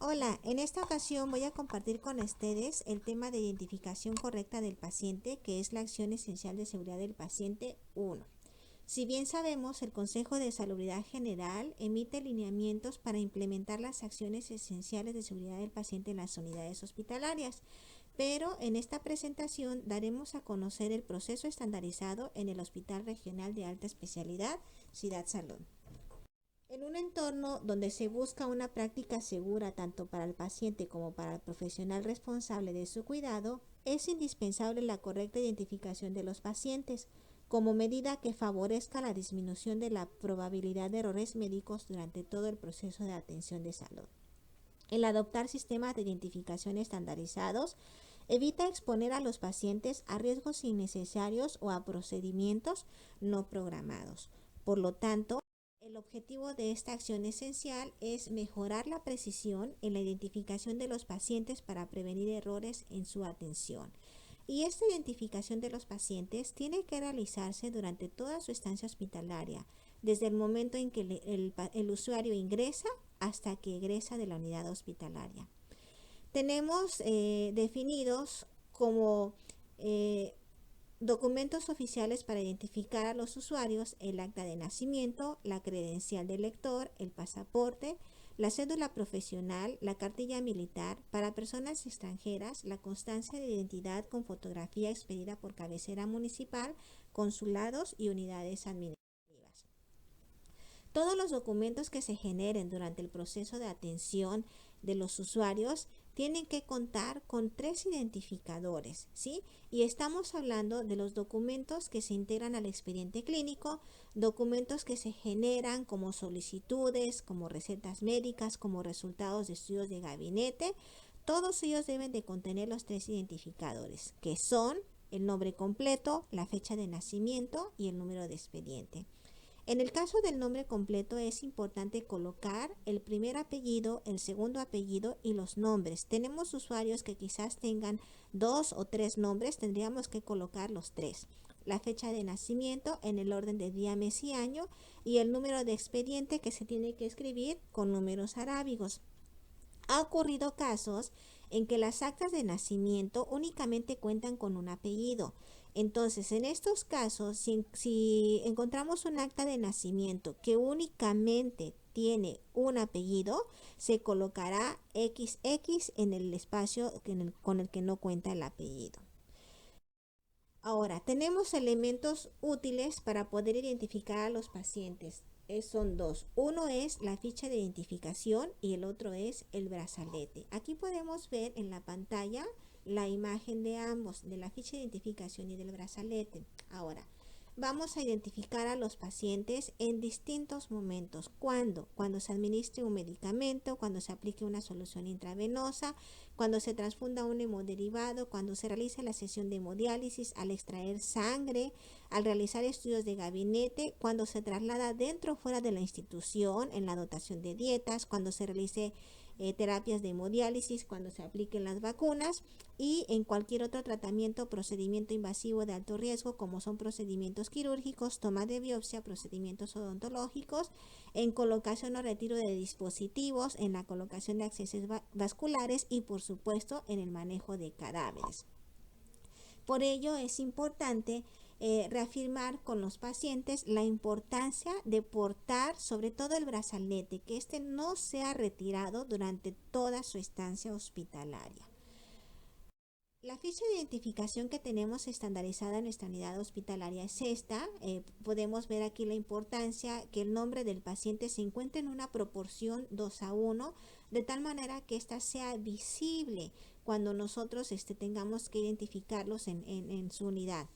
Hola, en esta ocasión voy a compartir con ustedes el tema de identificación correcta del paciente, que es la acción esencial de seguridad del paciente 1. Si bien sabemos, el Consejo de Salubridad General emite lineamientos para implementar las acciones esenciales de seguridad del paciente en las unidades hospitalarias, pero en esta presentación daremos a conocer el proceso estandarizado en el Hospital Regional de Alta Especialidad, Ciudad Salud. En un entorno donde se busca una práctica segura tanto para el paciente como para el profesional responsable de su cuidado, es indispensable la correcta identificación de los pacientes, como medida que favorezca la disminución de la probabilidad de errores médicos durante todo el proceso de atención de salud. El adoptar sistemas de identificación estandarizados evita exponer a los pacientes a riesgos innecesarios o a procedimientos no programados. Por lo tanto, el objetivo de esta acción esencial es mejorar la precisión en la identificación de los pacientes para prevenir errores en su atención. Y esta identificación de los pacientes tiene que realizarse durante toda su estancia hospitalaria, desde el momento en que el usuario ingresa hasta que egresa de la unidad hospitalaria. Tenemos definidos como documentos oficiales para identificar a los usuarios: el acta de nacimiento, la credencial del lector, el pasaporte, la cédula profesional, la cartilla militar. Para personas extranjeras, la constancia de identidad con fotografía expedida por cabecera municipal, consulados y unidades administrativas. Todos los documentos que se generen durante el proceso de atención de los usuarios tienen que contar con 3 identificadores, ¿sí? Y estamos hablando de los documentos que se integran al expediente clínico, documentos que se generan como solicitudes, como recetas médicas, como resultados de estudios de gabinete. Todos ellos deben de contener los 3 identificadores, que son el nombre completo, la fecha de nacimiento y el número de expediente. En el caso del nombre completo es importante colocar el primer apellido, el segundo apellido y los nombres. Tenemos usuarios que quizás tengan 2 o 3 nombres, tendríamos que colocar los 3. La fecha de nacimiento en el orden de día, mes y año, y el número de expediente, que se tiene que escribir con números arábigos. Ha ocurrido casos en que las actas de nacimiento únicamente cuentan con un apellido. Entonces, en estos casos, si encontramos un acta de nacimiento que únicamente tiene un apellido, se colocará XX en el espacio con el que no cuenta el apellido. Ahora, tenemos elementos útiles para poder identificar a los pacientes. Son 2. Uno es la ficha de identificación y el otro es el brazalete. Aquí podemos ver en la pantalla la imagen de ambos, de la ficha de identificación y del brazalete. Ahora, vamos a identificar a los pacientes en distintos momentos. ¿Cuándo? Cuando se administre un medicamento, cuando se aplique una solución intravenosa, cuando se transfunda un hemodiderivado, cuando se realice la sesión de hemodiálisis, al extraer sangre, al realizar estudios de gabinete, cuando se traslada dentro o fuera de la institución, en la dotación de dietas, cuando se realice terapias de hemodiálisis, cuando se apliquen las vacunas y en cualquier otro tratamiento o procedimiento invasivo de alto riesgo, como son procedimientos quirúrgicos, toma de biopsia, procedimientos odontológicos, en colocación o retiro de dispositivos, en la colocación de accesorios vasculares y por supuesto en el manejo de cadáveres. Por ello es importante reafirmar con los pacientes la importancia de portar sobre todo el brazalete, que este no sea retirado durante toda su estancia hospitalaria. La ficha de identificación que tenemos estandarizada en nuestra unidad hospitalaria es esta. Podemos ver aquí la importancia que el nombre del paciente se encuentre en una proporción 2:1, de tal manera que ésta sea visible cuando nosotros tengamos que identificarlos en su unidad.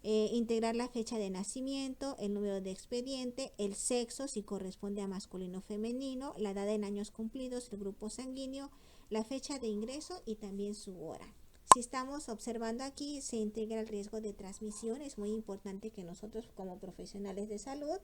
Integrar la fecha de nacimiento, el número de expediente, el sexo, si corresponde a masculino o femenino, la edad en años cumplidos, el grupo sanguíneo, la fecha de ingreso y también su hora. Si estamos observando aquí, se integra el riesgo de transmisión. Es muy importante que nosotros como profesionales de salud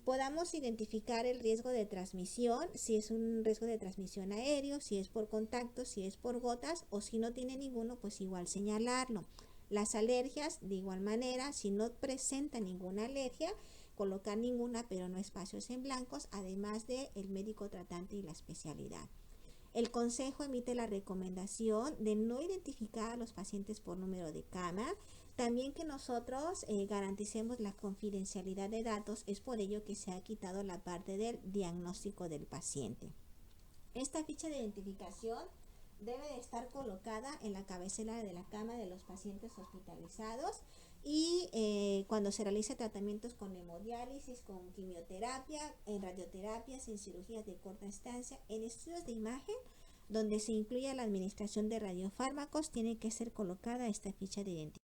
podamos identificar el riesgo de transmisión, si es un riesgo de transmisión aéreo, si es por contacto, si es por gotas o si no tiene ninguno, pues igual señalarlo. Las alergias, de igual manera, si no presenta ninguna alergia, colocar ninguna pero no espacios en blancos, además de el médico tratante y la especialidad. El Consejo emite la recomendación de no identificar a los pacientes por número de cama. También que nosotros garanticemos la confidencialidad de datos, es por ello que se ha quitado la parte del diagnóstico del paciente. Esta ficha de identificación debe de estar colocada en la cabecera de la cama de los pacientes hospitalizados y cuando se realice tratamientos con hemodiálisis, con quimioterapia, en radioterapias, en cirugías de corta estancia, en estudios de imagen, donde se incluya la administración de radiofármacos, tiene que ser colocada esta ficha de identificación.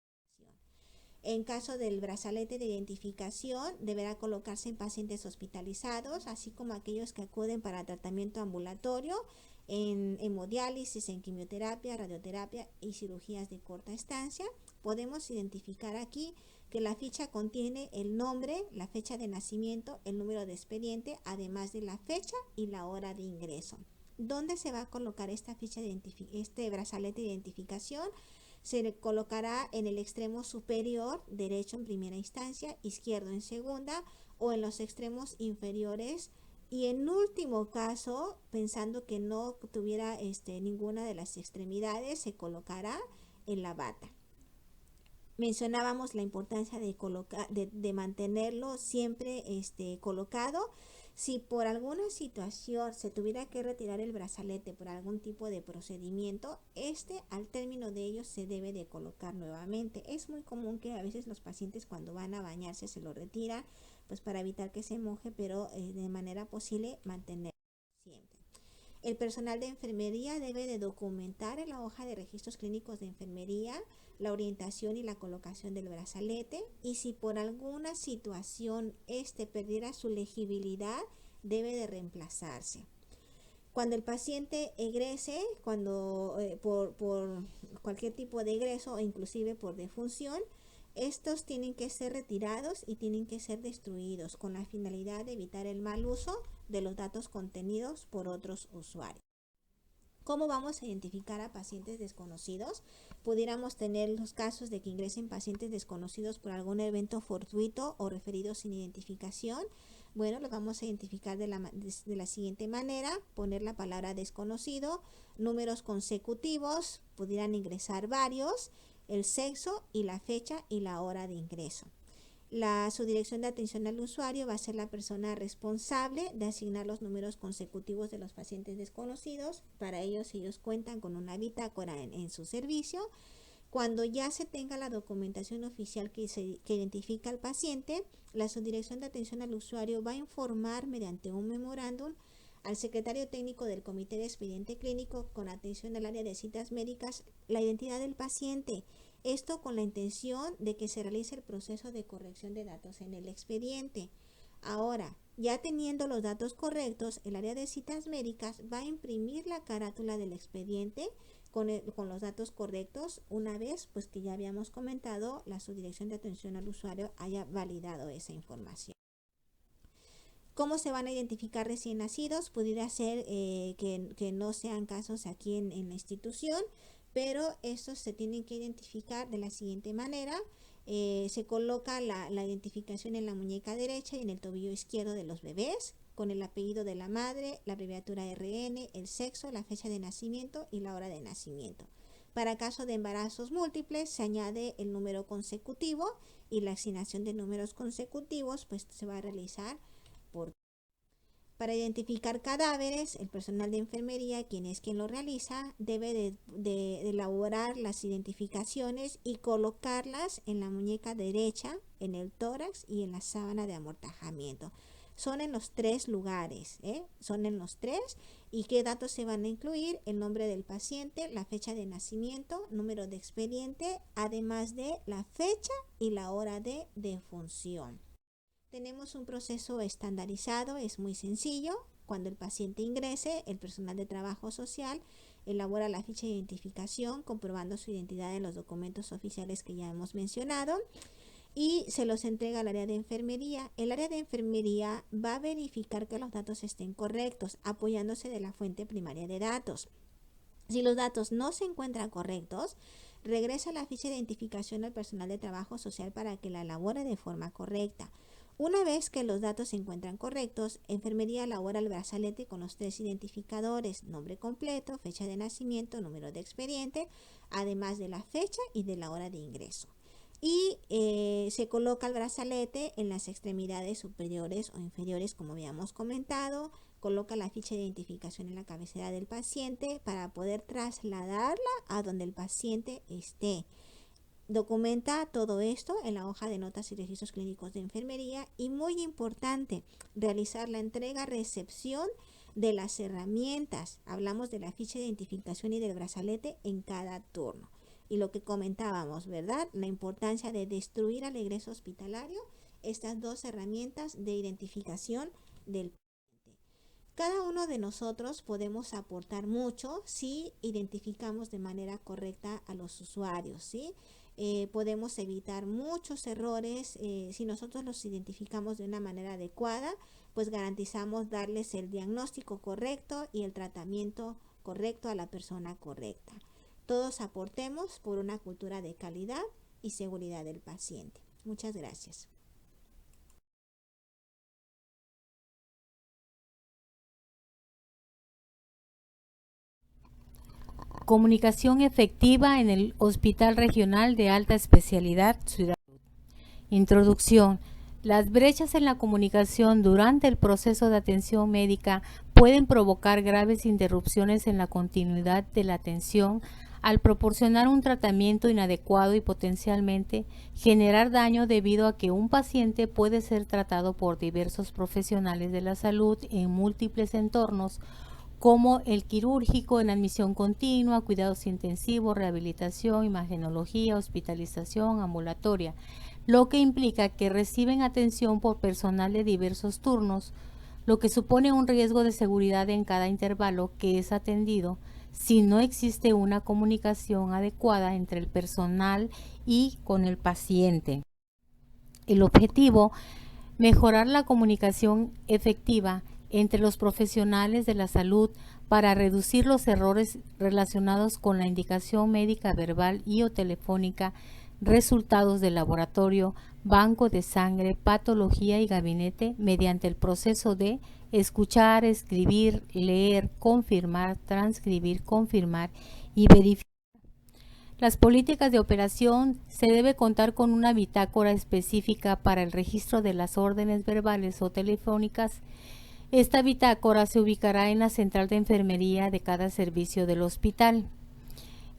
En caso del brazalete de identificación, deberá colocarse en pacientes hospitalizados, así como aquellos que acuden para tratamiento ambulatorio, en hemodiálisis, en quimioterapia, radioterapia y cirugías de corta estancia. Podemos identificar aquí que la ficha contiene el nombre, la fecha de nacimiento, el número de expediente, además de la fecha y la hora de ingreso. ¿Dónde se va a colocar esta ficha de este brazalete de identificación? Se colocará en el extremo superior derecho en primera instancia, izquierdo en segunda o en los extremos inferiores, y en último caso, pensando que no tuviera ninguna de las extremidades, se colocará en la bata. Mencionábamos la importancia de mantenerlo siempre colocado. Si por alguna situación se tuviera que retirar el brazalete por algún tipo de procedimiento, al término de ello se debe de colocar nuevamente. Es muy común que a veces los pacientes cuando van a bañarse se lo retiran, pues para evitar que se moje, pero de manera posible mantenerlo siempre. El personal de enfermería debe de documentar en la hoja de registros clínicos de enfermería la orientación y la colocación del brazalete, y si por alguna situación perdiera su legibilidad, debe de reemplazarse. Cuando el paciente egrese, por cualquier tipo de egreso o inclusive por defunción, estos tienen que ser retirados y tienen que ser destruidos con la finalidad de evitar el mal uso de los datos contenidos por otros usuarios. ¿Cómo vamos a identificar a pacientes desconocidos? Pudiéramos tener los casos de que ingresen pacientes desconocidos por algún evento fortuito o referidos sin identificación. Bueno, los vamos a identificar de la siguiente manera: poner la palabra desconocido, números consecutivos, pudieran ingresar varios, el sexo y la fecha y la hora de ingreso. Su dirección de atención al usuario va a ser la persona responsable de asignar los números consecutivos de los pacientes desconocidos. Para ellos cuentan con una bitácora en su servicio. Cuando ya se tenga la documentación oficial que identifica al paciente, la subdirección de atención al usuario va a informar mediante un memorándum al secretario técnico del Comité de Expediente Clínico con atención al área de citas médicas la identidad del paciente. Esto con la intención de que se realice el proceso de corrección de datos en el expediente. Ahora, ya teniendo los datos correctos, el área de citas médicas va a imprimir la carátula del expediente con los datos correctos, una vez pues que ya habíamos comentado la subdirección de atención al usuario haya validado esa información. ¿Cómo se van a identificar recién nacidos? Pudiera ser que no sean casos aquí en la institución, pero estos se tienen que identificar de la siguiente manera. Se coloca la identificación en la muñeca derecha y en el tobillo izquierdo de los bebés, con el apellido de la madre, la abreviatura RN, el sexo, la fecha de nacimiento y la hora de nacimiento. Para caso de embarazos múltiples se añade el número consecutivo, y la asignación de números consecutivos pues se va a realizar para identificar cadáveres. El personal de enfermería, quien lo realiza, debe de elaborar las identificaciones y colocarlas en la muñeca derecha, en el tórax y en la sábana de amortajamiento. Son en los 3 lugares, son en los 3. ¿Y qué datos se van a incluir? El nombre del paciente, la fecha de nacimiento, número de expediente, además de la fecha y la hora de defunción. Tenemos un proceso estandarizado, es muy sencillo. Cuando el paciente ingrese, el personal de trabajo social elabora la ficha de identificación comprobando su identidad en los documentos oficiales que ya hemos mencionado y se los entrega al área de enfermería. El área de enfermería va a verificar que los datos estén correctos, apoyándose de la fuente primaria de datos. Si los datos no se encuentran correctos, regresa la ficha de identificación al personal de trabajo social para que la elabore de forma correcta. Una vez que los datos se encuentran correctos, enfermería elabora el brazalete con los 3 identificadores: nombre completo, fecha de nacimiento, número de expediente, además de la fecha y de la hora de ingreso. Y se coloca el brazalete en las extremidades superiores o inferiores, como habíamos comentado. Coloca la ficha de identificación en la cabecera del paciente para poder trasladarla a donde el paciente esté. Documenta todo esto en la hoja de notas y registros clínicos de enfermería. Y muy importante, realizar la entrega-recepción de las herramientas. Hablamos de la ficha de identificación y del brazalete en cada turno. Y lo que comentábamos, ¿verdad? La importancia de destruir al egreso hospitalario estas 2 herramientas de identificación del paciente. Cada uno de nosotros podemos aportar mucho si identificamos de manera correcta a los usuarios, ¿sí? Podemos evitar muchos errores si nosotros los identificamos de una manera adecuada, pues garantizamos darles el diagnóstico correcto y el tratamiento correcto a la persona correcta. Todos aportemos por una cultura de calidad y seguridad del paciente. Muchas gracias. Comunicación efectiva en el Hospital Regional de Alta Especialidad Ciudad. Introducción. Las brechas en la comunicación durante el proceso de atención médica pueden provocar graves interrupciones en la continuidad de la atención al proporcionar un tratamiento inadecuado y potencialmente generar daño debido a que un paciente puede ser tratado por diversos profesionales de la salud en múltiples entornos, como el quirúrgico, en admisión continua, cuidados intensivos, rehabilitación, imagenología, hospitalización ambulatoria, lo que implica que reciben atención por personal de diversos turnos, lo que supone un riesgo de seguridad en cada intervalo que es atendido si no existe una comunicación adecuada entre el personal y con el paciente. El objetivo, mejorar la comunicación efectiva entre los profesionales de la salud para reducir los errores relacionados con la indicación médica verbal y o telefónica, resultados de laboratorio, banco de sangre, patología y gabinete mediante el proceso de escuchar, escribir, leer, confirmar, transcribir, confirmar y verificar. Las políticas de operación: se debe contar con una bitácora específica para el registro de las órdenes verbales o telefónicas. Esta bitácora se ubicará en la central de enfermería de cada servicio del hospital.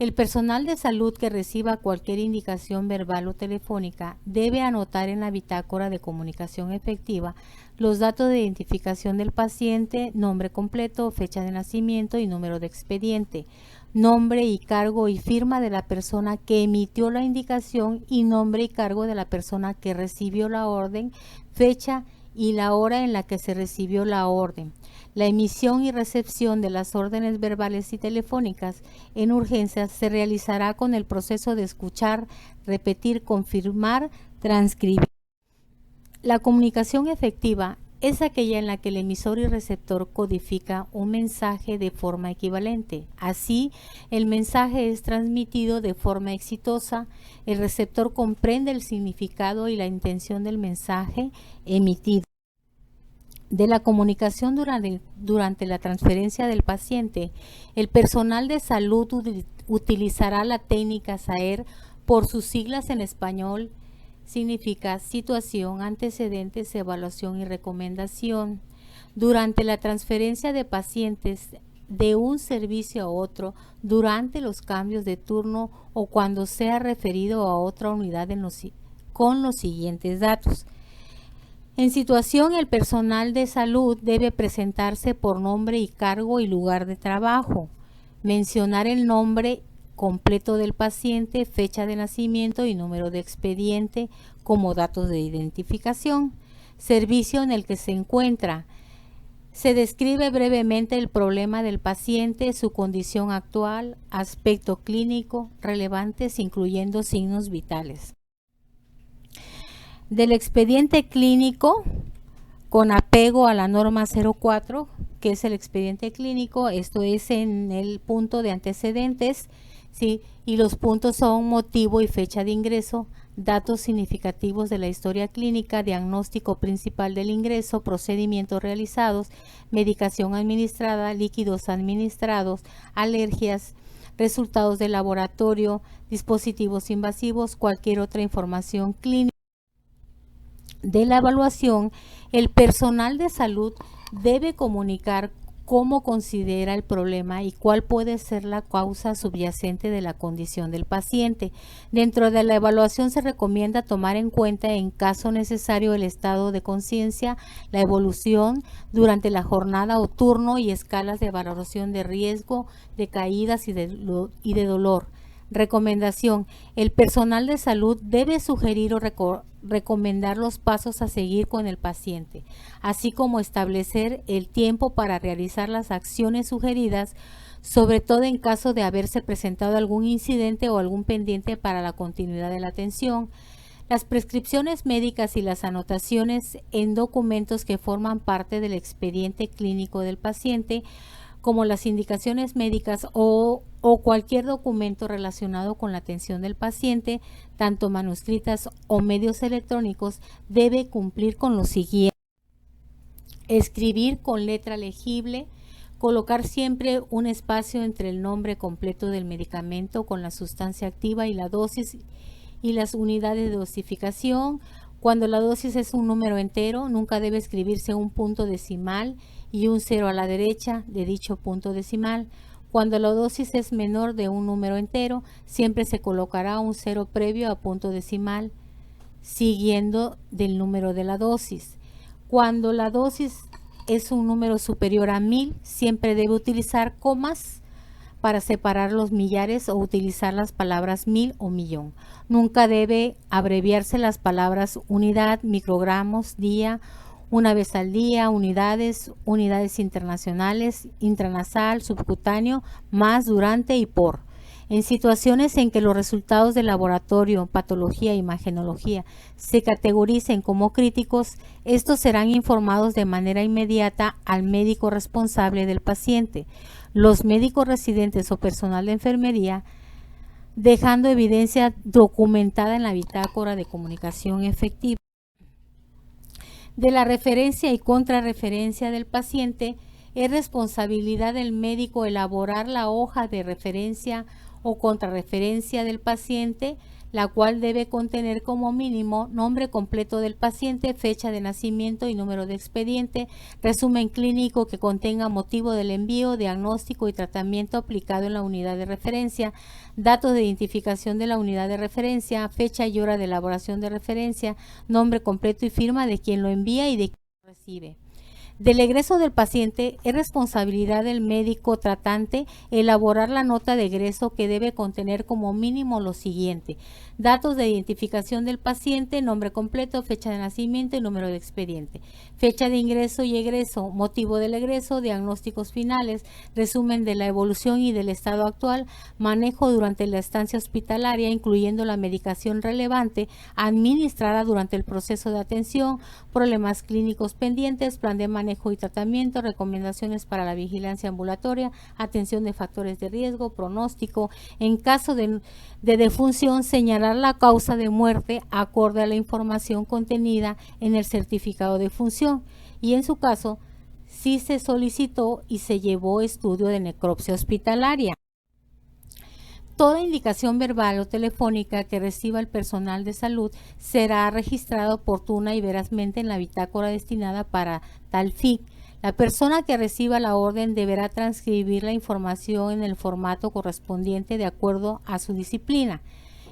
El personal de salud que reciba cualquier indicación verbal o telefónica debe anotar en la bitácora de comunicación efectiva los datos de identificación del paciente: nombre completo, fecha de nacimiento y número de expediente, nombre y cargo y firma de la persona que emitió la indicación y nombre y cargo de la persona que recibió la orden, fecha y la hora en la que se recibió la orden. La emisión y recepción de las órdenes verbales y telefónicas en urgencias se realizará con el proceso de escuchar, repetir, confirmar, transcribir. La comunicación efectiva es aquella en la que el emisor y receptor codifica un mensaje de forma equivalente. Así, el mensaje es transmitido de forma exitosa, el receptor comprende el significado y la intención del mensaje emitido. De la comunicación durante la transferencia del paciente, el personal de salud utilizará la técnica SAER, por sus siglas en español. Significa situación, antecedentes, evaluación y recomendación. Durante la transferencia de pacientes de un servicio a otro, durante los cambios de turno o cuando sea referido a otra unidad con los siguientes datos. En situación, el personal de salud debe presentarse por nombre y cargo y lugar de trabajo, mencionar el nombre completo del paciente, fecha de nacimiento y número de expediente como datos de identificación. Servicio en el que se encuentra. Se describe brevemente el problema del paciente, su condición actual, aspecto clínico relevantes, incluyendo signos vitales. Del expediente clínico, con apego a la norma 04, que es el expediente clínico, esto es en el punto de antecedentes, ¿sí? Y los puntos son motivo y fecha de ingreso, datos significativos de la historia clínica, diagnóstico principal del ingreso, procedimientos realizados, medicación administrada, líquidos administrados, alergias, resultados de laboratorio, dispositivos invasivos, cualquier otra información clínica. De la evaluación, el personal de salud debe comunicar cómo considera el problema y cuál puede ser la causa subyacente de la condición del paciente. Dentro de la evaluación se recomienda tomar en cuenta, en caso necesario, el estado de conciencia, la evolución durante la jornada o turno y escalas de valoración de riesgo, de caídas y de dolor. Recomendación: el personal de salud debe sugerir o recomendar los pasos a seguir con el paciente, así como establecer el tiempo para realizar las acciones sugeridas, sobre todo en caso de haberse presentado algún incidente o algún pendiente para la continuidad de la atención. Las prescripciones médicas y las anotaciones en documentos que forman parte del expediente clínico del paciente, como las indicaciones médicas o cualquier documento relacionado con la atención del paciente, tanto manuscritas o medios electrónicos, debe cumplir con lo siguiente: escribir con letra legible, colocar siempre un espacio entre el nombre completo del medicamento con la sustancia activa y la dosis y las unidades de dosificación. Cuando la dosis es un número entero, nunca debe escribirse un punto decimal y un 0 a la derecha de dicho punto decimal. Cuando la dosis es menor de un número entero, siempre se colocará un 0 previo a punto decimal, siguiendo del número de la dosis. Cuando la dosis es un número superior a 1000, siempre debe utilizar comas para separar los millares o utilizar las palabras 1000 o millón. Nunca debe abreviarse las palabras unidad, microgramos, día, una vez al día, unidades internacionales, intranasal, subcutáneo, más, durante y por. En situaciones en que los resultados de laboratorio, patología e imagenología se categoricen como críticos, estos serán informados de manera inmediata al médico responsable del paciente, los médicos residentes o personal de enfermería, dejando evidencia documentada en la bitácora de comunicación efectiva. De la referencia y contrarreferencia del paciente, es responsabilidad del médico elaborar la hoja de referencia o contrarreferencia del paciente, la cual debe contener como mínimo nombre completo del paciente, fecha de nacimiento y número de expediente, resumen clínico que contenga motivo del envío, diagnóstico y tratamiento aplicado en la unidad de referencia, datos de identificación de la unidad de referencia, fecha y hora de elaboración de referencia, nombre completo y firma de quien lo envía y de quien lo recibe. Del egreso del paciente, es responsabilidad del médico tratante elaborar la nota de egreso, que debe contener como mínimo lo siguiente: datos de identificación del paciente, nombre completo, fecha de nacimiento y número de expediente, fecha de ingreso y egreso, motivo del egreso, diagnósticos finales, resumen de la evolución y del estado actual, manejo durante la estancia hospitalaria, incluyendo la medicación relevante administrada durante el proceso de atención, problemas clínicos pendientes, plan de manejo y tratamiento, recomendaciones para la vigilancia ambulatoria, atención de factores de riesgo, pronóstico. En caso de defunción, señalar la causa de muerte acorde a la información contenida en el certificado de función y, en su caso, si se solicitó y se llevó estudio de necropsia hospitalaria. Toda indicación verbal o telefónica que reciba el personal de salud será registrada oportuna y verazmente en la bitácora destinada para tal fin. La persona que reciba la orden deberá transcribir la información en el formato correspondiente de acuerdo a su disciplina.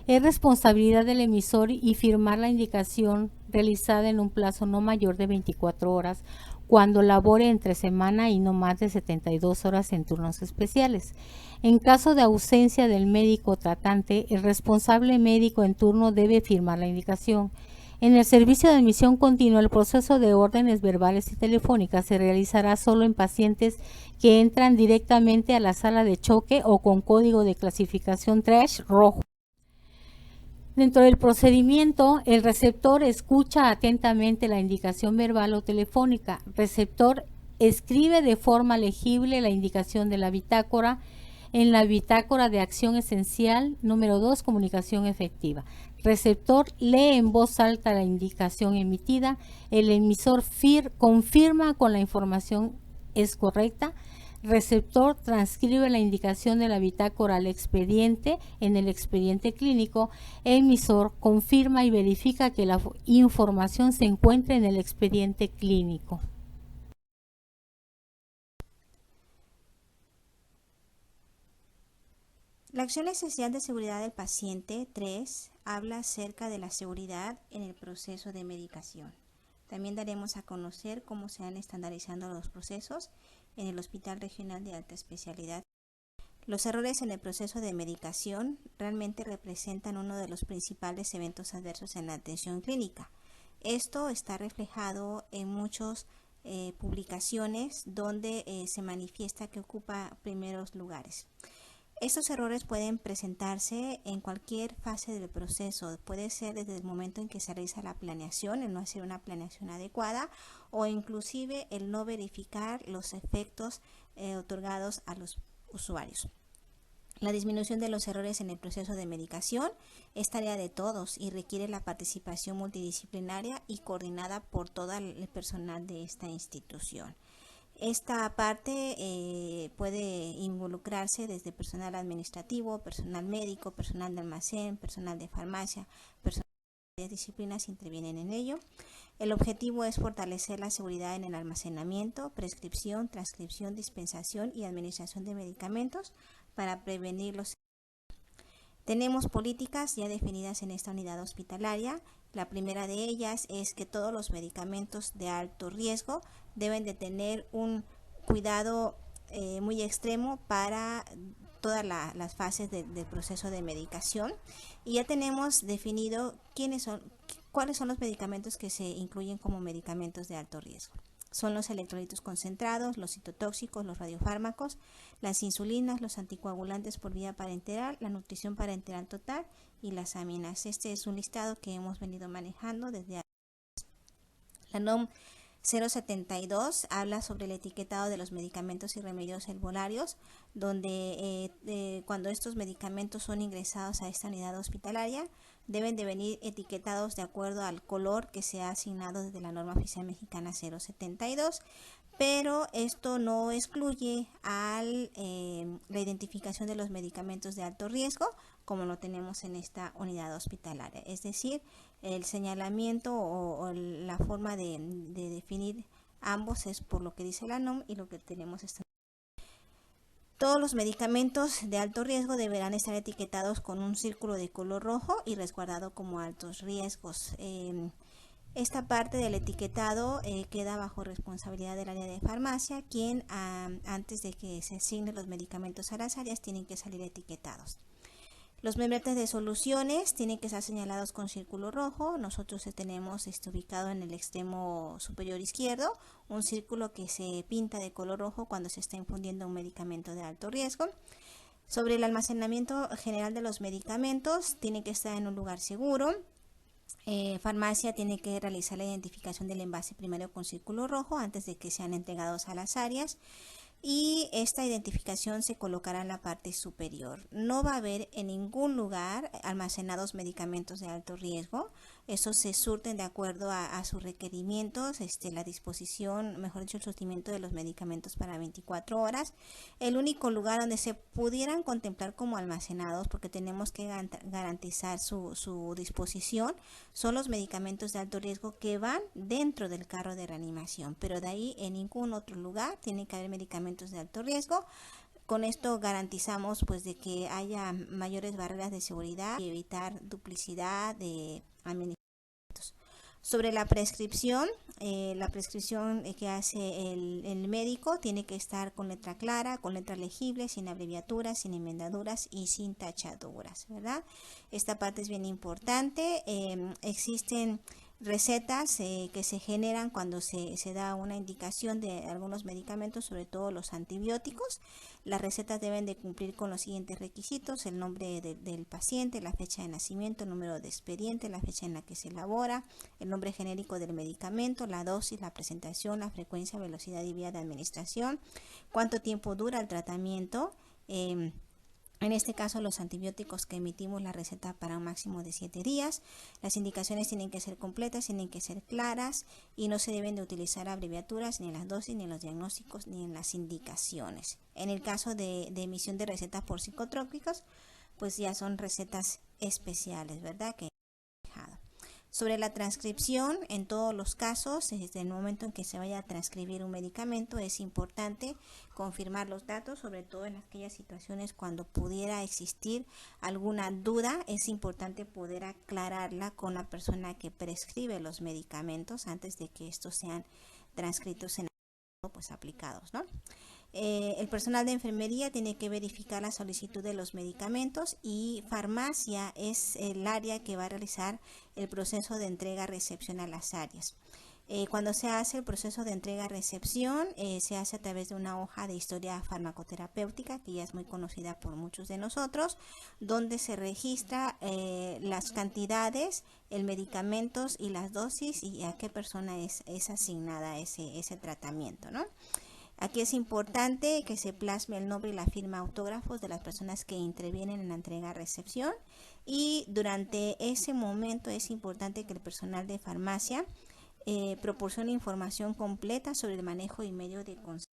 Es responsabilidad del emisor y firmar la indicación realizada en un plazo no mayor de 24 horas cuando labore entre semana y no más de 72 horas en turnos especiales. En caso de ausencia del médico tratante, el responsable médico en turno debe firmar la indicación. En el servicio de admisión continua, el proceso de órdenes verbales y telefónicas se realizará solo en pacientes que entran directamente a la sala de choque o con código de clasificación TRASH rojo. Dentro del procedimiento, el receptor escucha atentamente la indicación verbal o telefónica. Receptor escribe de forma legible la indicación de la bitácora en la bitácora de acción esencial número 2, comunicación efectiva. Receptor lee en voz alta la indicación emitida. El emisor confirma con la información es correcta. Receptor transcribe la indicación de la bitácora al expediente en el expediente clínico. Emisor confirma y verifica que la información se encuentra en el expediente clínico. La acción esencial de seguridad del paciente 3 habla acerca de la seguridad en el proceso de medicación. También daremos a conocer cómo se han estandarizado los procesos en el Hospital Regional de Alta Especialidad. Los errores en el proceso de medicación realmente representan uno de los principales eventos adversos en la atención clínica. Esto está reflejado en muchas publicaciones donde se manifiesta que ocupa primeros lugares. Estos errores pueden presentarse en cualquier fase del proceso. Puede ser desde el momento en que se realiza la planeación, el no hacer una planeación adecuada, o inclusive el no verificar los efectos otorgados a los usuarios. La disminución de los errores en el proceso de medicación es tarea de todos y requiere la participación multidisciplinaria y coordinada por todo el personal de esta institución. Esta parte puede involucrarse desde personal administrativo, personal médico, personal de almacén, personal de farmacia, personal de varias disciplinas intervienen en ello. El objetivo es fortalecer la seguridad en el almacenamiento, prescripción, transcripción, dispensación y administración de medicamentos para prevenir los. Tenemos políticas ya definidas en esta unidad hospitalaria. La primera de ellas es que todos los medicamentos de alto riesgo deben de tener un cuidado muy extremo para todas las fases del proceso de medicación, y ya tenemos definido cuáles son los medicamentos que se incluyen como medicamentos de alto riesgo. Son los electrolitos concentrados, los citotóxicos, los radiofármacos, las insulinas, los anticoagulantes por vía parenteral, la nutrición parenteral total y las aminas. Este es un listado que hemos venido manejando desde años. La NOM 072 habla sobre el etiquetado de los medicamentos y remedios herbolarios, donde cuando estos medicamentos son ingresados a esta unidad hospitalaria, deben de venir etiquetados de acuerdo al color que se ha asignado desde la norma oficial mexicana 072, pero esto no excluye a la identificación de los medicamentos de alto riesgo, como lo tenemos en esta unidad hospitalaria. Es decir, el señalamiento o la forma de definir ambos es por lo que dice la NOM y lo que tenemos esta. Todos los medicamentos de alto riesgo deberán estar etiquetados con un círculo de color rojo y resguardado como altos riesgos. Esta parte del etiquetado queda bajo responsabilidad del área de farmacia, quien antes de que se asignen los medicamentos a las áreas tienen que salir etiquetados. Los membretes de soluciones tienen que estar señalados con círculo rojo. Nosotros tenemos ubicado en el extremo superior izquierdo un círculo que se pinta de color rojo cuando se está infundiendo un medicamento de alto riesgo. Sobre el almacenamiento general de los medicamentos, tiene que estar en un lugar seguro. Farmacia tiene que realizar la identificación del envase primario con círculo rojo antes de que sean entregados a las áreas, y esta identificación se colocará en la parte superior. No va a haber en ningún lugar almacenados medicamentos de alto riesgo. Estos se surten de acuerdo a sus requerimientos, la disposición, mejor dicho, el surtimiento de los medicamentos para 24 horas. El único lugar donde se pudieran contemplar como almacenados, porque tenemos que garantizar su disposición, son los medicamentos de alto riesgo que van dentro del carro de reanimación, pero de ahí en ningún otro lugar tiene que haber medicamentos de alto riesgo. Con esto garantizamos pues de que haya mayores barreras de seguridad y evitar duplicidad de administrativos. Sobre la prescripción que hace el médico tiene que estar con letra clara, con letra legible, sin abreviaturas, sin enmendaduras y sin tachaduras, ¿verdad? Esta parte es bien importante. Existen recetas que se generan cuando se da una indicación de algunos medicamentos, sobre todo los antibióticos. Las recetas deben de cumplir con los siguientes requisitos: el nombre del paciente, la fecha de nacimiento, el número de expediente, la fecha en la que se elabora, el nombre genérico del medicamento, la dosis, la presentación, la frecuencia, velocidad y vía de administración, cuánto tiempo dura el tratamiento, En este caso, los antibióticos que emitimos la receta para un máximo de 7 días. Las indicaciones tienen que ser completas, tienen que ser claras y no se deben de utilizar abreviaturas ni en las dosis, ni en los diagnósticos, ni en las indicaciones. En el caso de emisión de recetas por psicotrópicos, pues ya son recetas especiales, ¿verdad? Sobre la transcripción, en todos los casos, desde el momento en que se vaya a transcribir un medicamento, es importante confirmar los datos, sobre todo en aquellas situaciones cuando pudiera existir alguna duda. Es importante poder aclararla con la persona que prescribe los medicamentos antes de que estos sean transcritos en pues aplicados, ¿no? El personal de enfermería tiene que verificar la solicitud de los medicamentos y farmacia es el área que va a realizar el proceso de entrega-recepción a las áreas. Cuando se hace el proceso de entrega-recepción, se hace a través de una hoja de historia farmacoterapéutica, que ya es muy conocida por muchos de nosotros, donde se registra las cantidades, el medicamentos y las dosis y a qué persona es asignada ese tratamiento, ¿no? Aquí es importante que se plasme el nombre y la firma autógrafos de las personas que intervienen en la entrega-recepción, y durante ese momento es importante que el personal de farmacia proporcione información completa sobre el manejo y medio de conservación.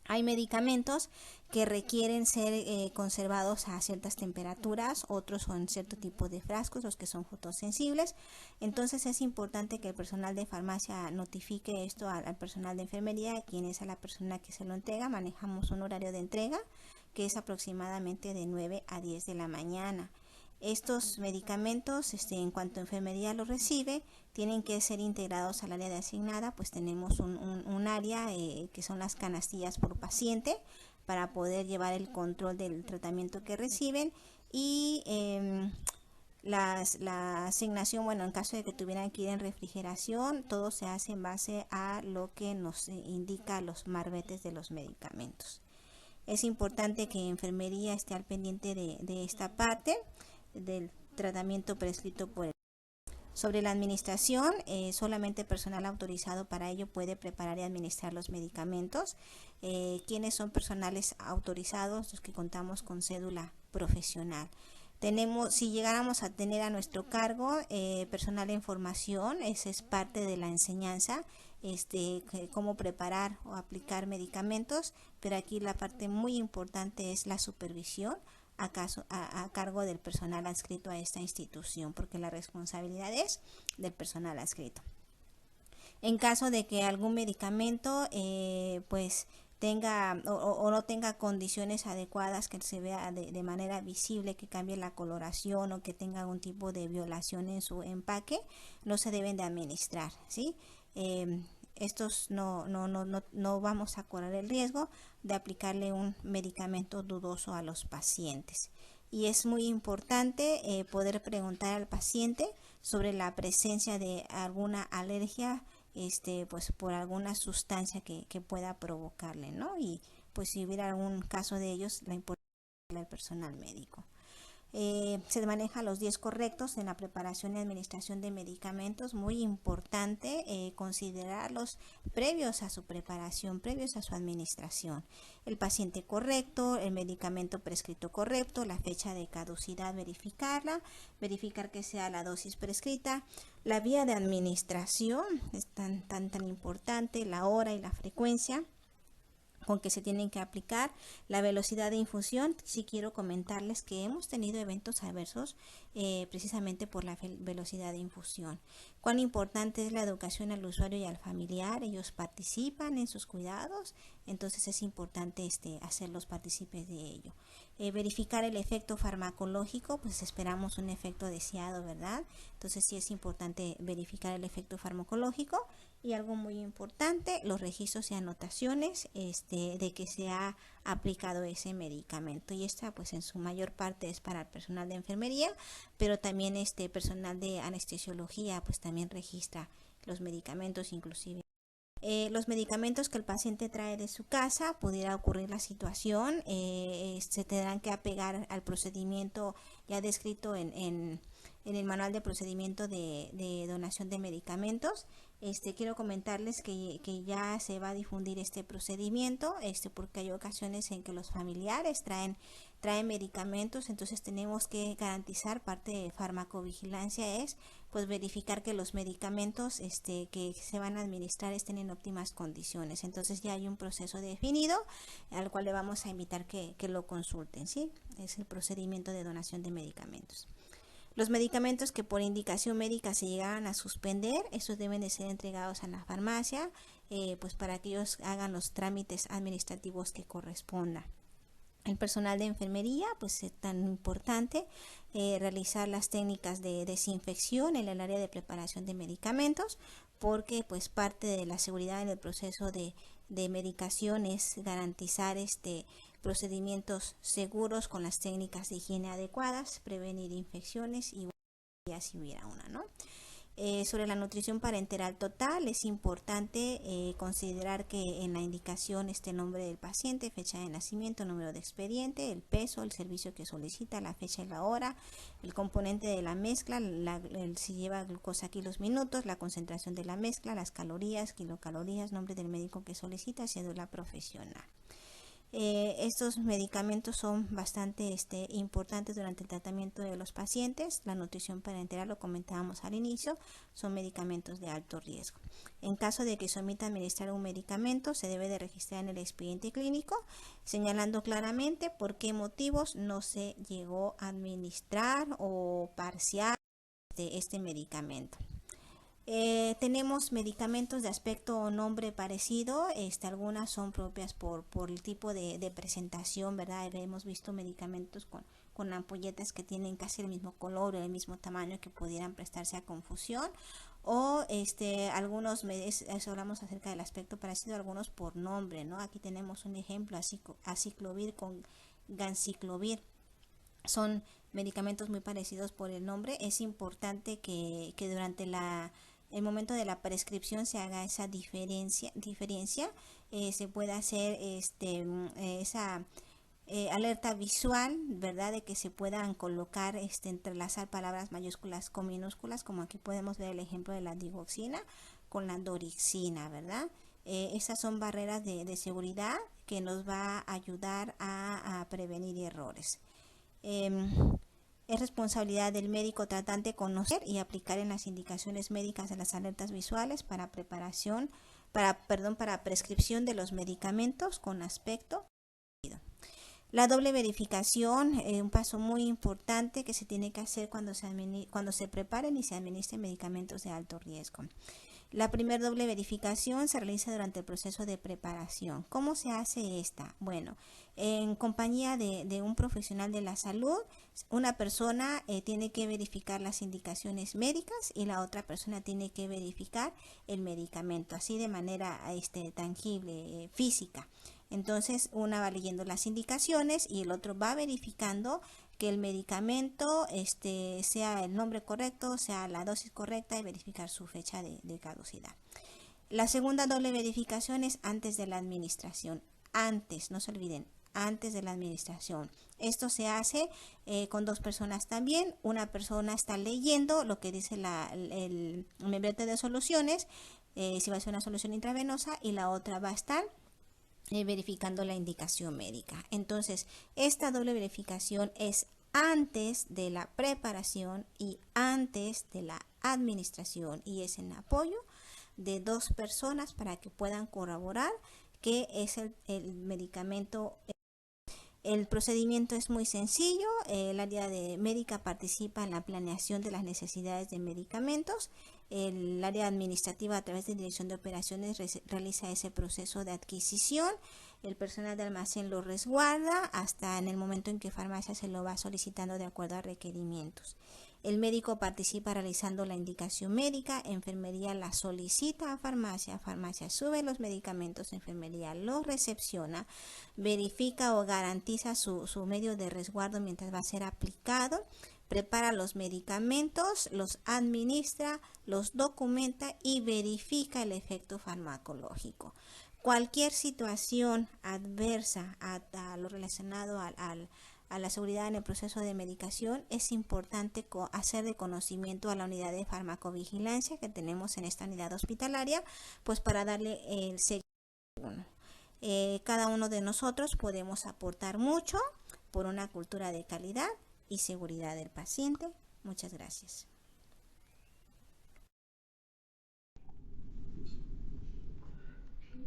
Hay medicamentos que requieren ser conservados a ciertas temperaturas, otros son cierto tipo de frascos, los que son fotosensibles. Entonces es importante que el personal de farmacia notifique esto al personal de enfermería, quien es a la persona que se lo entrega. Manejamos un horario de entrega que es aproximadamente de 9 a 10 de la mañana. Estos medicamentos, en cuanto enfermería los recibe, tienen que ser integrados al área de asignada, pues tenemos un área que son las canastillas por paciente para poder llevar el control del tratamiento que reciben, y la asignación, bueno, en caso de que tuvieran que ir en refrigeración, todo se hace en base a lo que nos indica los marbetes de los medicamentos. Es importante que enfermería esté al pendiente de esta parte del tratamiento prescrito por el. Sobre la administración, solamente personal autorizado para ello puede preparar y administrar los medicamentos. ¿Quiénes son personales autorizados? Los que contamos con cédula profesional. Si llegáramos a tener a nuestro cargo personal en formación, esa es parte de la enseñanza, cómo preparar o aplicar medicamentos, pero aquí la parte muy importante es la supervisión a cargo del personal adscrito a esta institución, porque la responsabilidad es del personal adscrito. En caso de que algún medicamento pues tenga o no tenga condiciones adecuadas, que se vea de manera visible, que cambie la coloración o que tenga algún tipo de violación en su empaque, no se deben de administrar, ¿sí? Estos no vamos a correr el riesgo de aplicarle un medicamento dudoso a los pacientes. Y es muy importante poder preguntar al paciente sobre la presencia de alguna alergia, pues por alguna sustancia que pueda provocarle, ¿no? Y pues si hubiera algún caso de ellos, la importancia del personal médico. Se manejan los 10 correctos en la preparación y administración de medicamentos. Muy importante considerarlos previos a su preparación, previos a su administración. El paciente correcto, el medicamento prescrito correcto, la fecha de caducidad, verificarla, verificar que sea la dosis prescrita, la vía de administración es tan importante, la hora y la frecuencia con que se tienen que aplicar, la velocidad de infusión. Sí quiero comentarles que hemos tenido eventos adversos precisamente por la velocidad de infusión. Cuán importante es la educación al usuario y al familiar. Ellos participan en sus cuidados, entonces es importante hacerlos partícipes de ello. Verificar el efecto farmacológico, pues esperamos un efecto deseado, ¿verdad? Entonces sí es importante verificar el efecto farmacológico. Y algo muy importante, los registros y anotaciones de que se ha aplicado ese medicamento. Y esta pues en su mayor parte es para el personal de enfermería, pero también personal de anestesiología pues también registra los medicamentos, inclusive. Los medicamentos que el paciente trae de su casa, pudiera ocurrir la situación, se tendrán que apegar al procedimiento ya descrito en el manual de procedimiento de donación de medicamentos. Quiero comentarles que ya se va a difundir este procedimiento, porque hay ocasiones en que los familiares traen medicamentos, entonces tenemos que garantizar, parte de farmacovigilancia es pues verificar que los medicamentos que se van a administrar estén en óptimas condiciones. Entonces ya hay un proceso definido al cual le vamos a invitar que lo consulten, ¿sí? Es el procedimiento de donación de medicamentos. Los medicamentos que por indicación médica se llegaran a suspender, esos deben de ser entregados a la farmacia, pues para que ellos hagan los trámites administrativos que correspondan. El personal de enfermería, pues es tan importante realizar las técnicas de desinfección en el área de preparación de medicamentos, porque pues parte de la seguridad en el proceso de medicación es garantizar procedimientos seguros con las técnicas de higiene adecuadas, prevenir infecciones y ya si hubiera una, ¿no? Sobre la nutrición parenteral total, es importante considerar que en la indicación esté el nombre del paciente, fecha de nacimiento, número de expediente, el peso, el servicio que solicita, la fecha y la hora, el componente de la mezcla, si lleva glucosa kilos minutos, la concentración de la mezcla, las calorías, kilocalorías, nombre del médico que solicita, cédula profesional. Estos medicamentos son bastante importantes durante el tratamiento de los pacientes. La nutrición parenteral, lo comentábamos al inicio, son medicamentos de alto riesgo. En caso de que se omita administrar un medicamento, se debe de registrar en el expediente clínico, señalando claramente por qué motivos no se llegó a administrar o parcial este medicamento. Tenemos medicamentos de aspecto o nombre parecido, algunas son propias por el tipo de presentación, ¿verdad? Hemos visto medicamentos con ampolletas que tienen casi el mismo color o el mismo tamaño, que pudieran prestarse a confusión, o algunos, hablamos acerca del aspecto parecido, algunos por nombre, ¿no? Aquí tenemos un ejemplo, aciclovir con ganciclovir. Son medicamentos muy parecidos por el nombre. Es importante que durante el momento de la prescripción se haga esa diferencia, se puede hacer esa alerta visual, ¿verdad? De que se puedan colocar, entrelazar palabras mayúsculas con minúsculas, como aquí podemos ver el ejemplo de la digoxina con la dorixina, ¿verdad? Esas son barreras de seguridad que nos va a ayudar a prevenir errores. Es responsabilidad del médico tratante conocer y aplicar en las indicaciones médicas de las alertas visuales para prescripción de los medicamentos con aspecto. La doble verificación, un paso muy importante que se tiene que hacer cuando se preparen y se administren medicamentos de alto riesgo. La primera doble verificación se realiza durante el proceso de preparación. ¿Cómo se hace esta? Bueno, en compañía de un profesional de la salud, una persona tiene que verificar las indicaciones médicas y la otra persona tiene que verificar el medicamento, así de manera tangible, física. Entonces, una va leyendo las indicaciones y el otro va verificando que el medicamento sea el nombre correcto, sea la dosis correcta, y verificar su fecha de caducidad. La segunda doble verificación es antes de la administración. Antes, no se olviden, antes de la administración. Esto se hace con dos personas también. Una persona está leyendo lo que dice el membrete de soluciones, si va a ser una solución intravenosa, y la otra va a estar verificando la indicación médica. Entonces, esta doble verificación es antes de la preparación y antes de la administración, y es en apoyo de dos personas para que puedan corroborar que es el medicamento. El procedimiento es muy sencillo. El área de médica participa en la planeación de las necesidades de medicamentos. El área administrativa, a través de dirección de operaciones, realiza ese proceso de adquisición. El personal de almacén lo resguarda hasta en el momento en que farmacia se lo va solicitando de acuerdo a requerimientos. El médico participa realizando la indicación médica, enfermería la solicita a farmacia, farmacia sube los medicamentos, enfermería los recepciona, verifica o garantiza su medio de resguardo mientras va a ser aplicado, prepara los medicamentos, los administra, los documenta y verifica el efecto farmacológico. Cualquier situación adversa a lo relacionado a la seguridad en el proceso de medicación, es importante hacer de conocimiento a la unidad de farmacovigilancia que tenemos en esta unidad hospitalaria, pues para darle el seguimiento. Cada uno de nosotros podemos aportar mucho por una cultura de calidad y seguridad del paciente. Muchas gracias.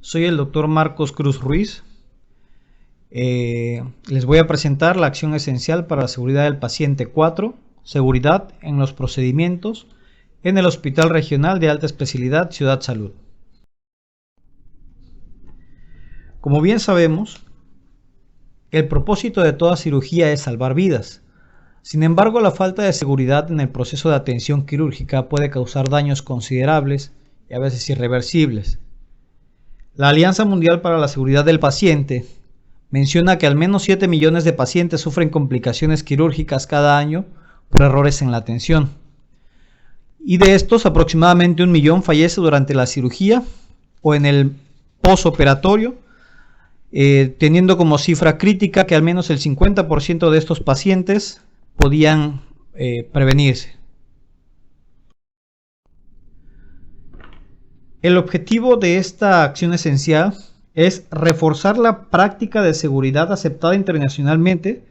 Soy el doctor Marcos Cruz Ruiz. Les voy a presentar la acción esencial para la seguridad del paciente 4, seguridad en los procedimientos en el Hospital Regional de Alta Especialidad Ciudad Salud. Como bien sabemos, el propósito de toda cirugía es salvar vidas. Sin embargo, la falta de seguridad en el proceso de atención quirúrgica puede causar daños considerables y a veces irreversibles. La Alianza Mundial para la Seguridad del Paciente menciona que al menos 7 millones de pacientes sufren complicaciones quirúrgicas cada año por errores en la atención. Y de estos, aproximadamente 1 millón fallece durante la cirugía o en el posoperatorio, teniendo como cifra crítica que al menos el 50% de estos pacientes podían prevenirse. El objetivo de esta acción esencial es reforzar la práctica de seguridad aceptada internacionalmente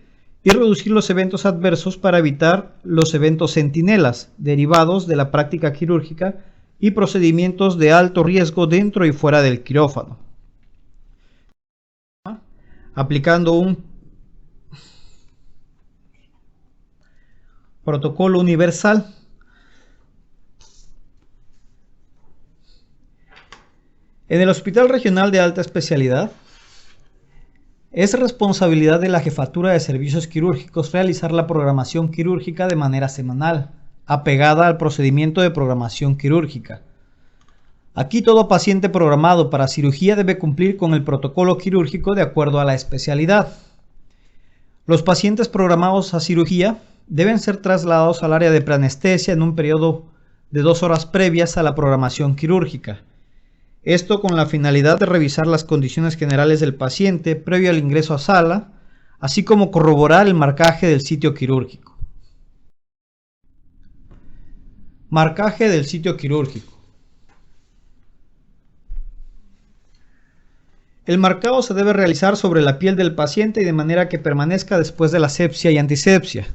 y reducir los eventos adversos para evitar los eventos centinelas derivados de la práctica quirúrgica y procedimientos de alto riesgo dentro y fuera del quirófano, aplicando un protocolo universal. En el Hospital Regional de Alta Especialidad, es responsabilidad de la Jefatura de Servicios Quirúrgicos realizar la programación quirúrgica de manera semanal, apegada al procedimiento de programación quirúrgica. Aquí todo paciente programado para cirugía debe cumplir con el protocolo quirúrgico de acuerdo a la especialidad. Los pacientes programados a cirugía deben ser trasladados al área de preanestesia en un periodo de 2 horas previas a la programación quirúrgica. Esto con la finalidad de revisar las condiciones generales del paciente previo al ingreso a sala, así como corroborar el marcaje del sitio quirúrgico. Marcaje del sitio quirúrgico. El marcado se debe realizar sobre la piel del paciente y de manera que permanezca después de la asepsia y antisepsia.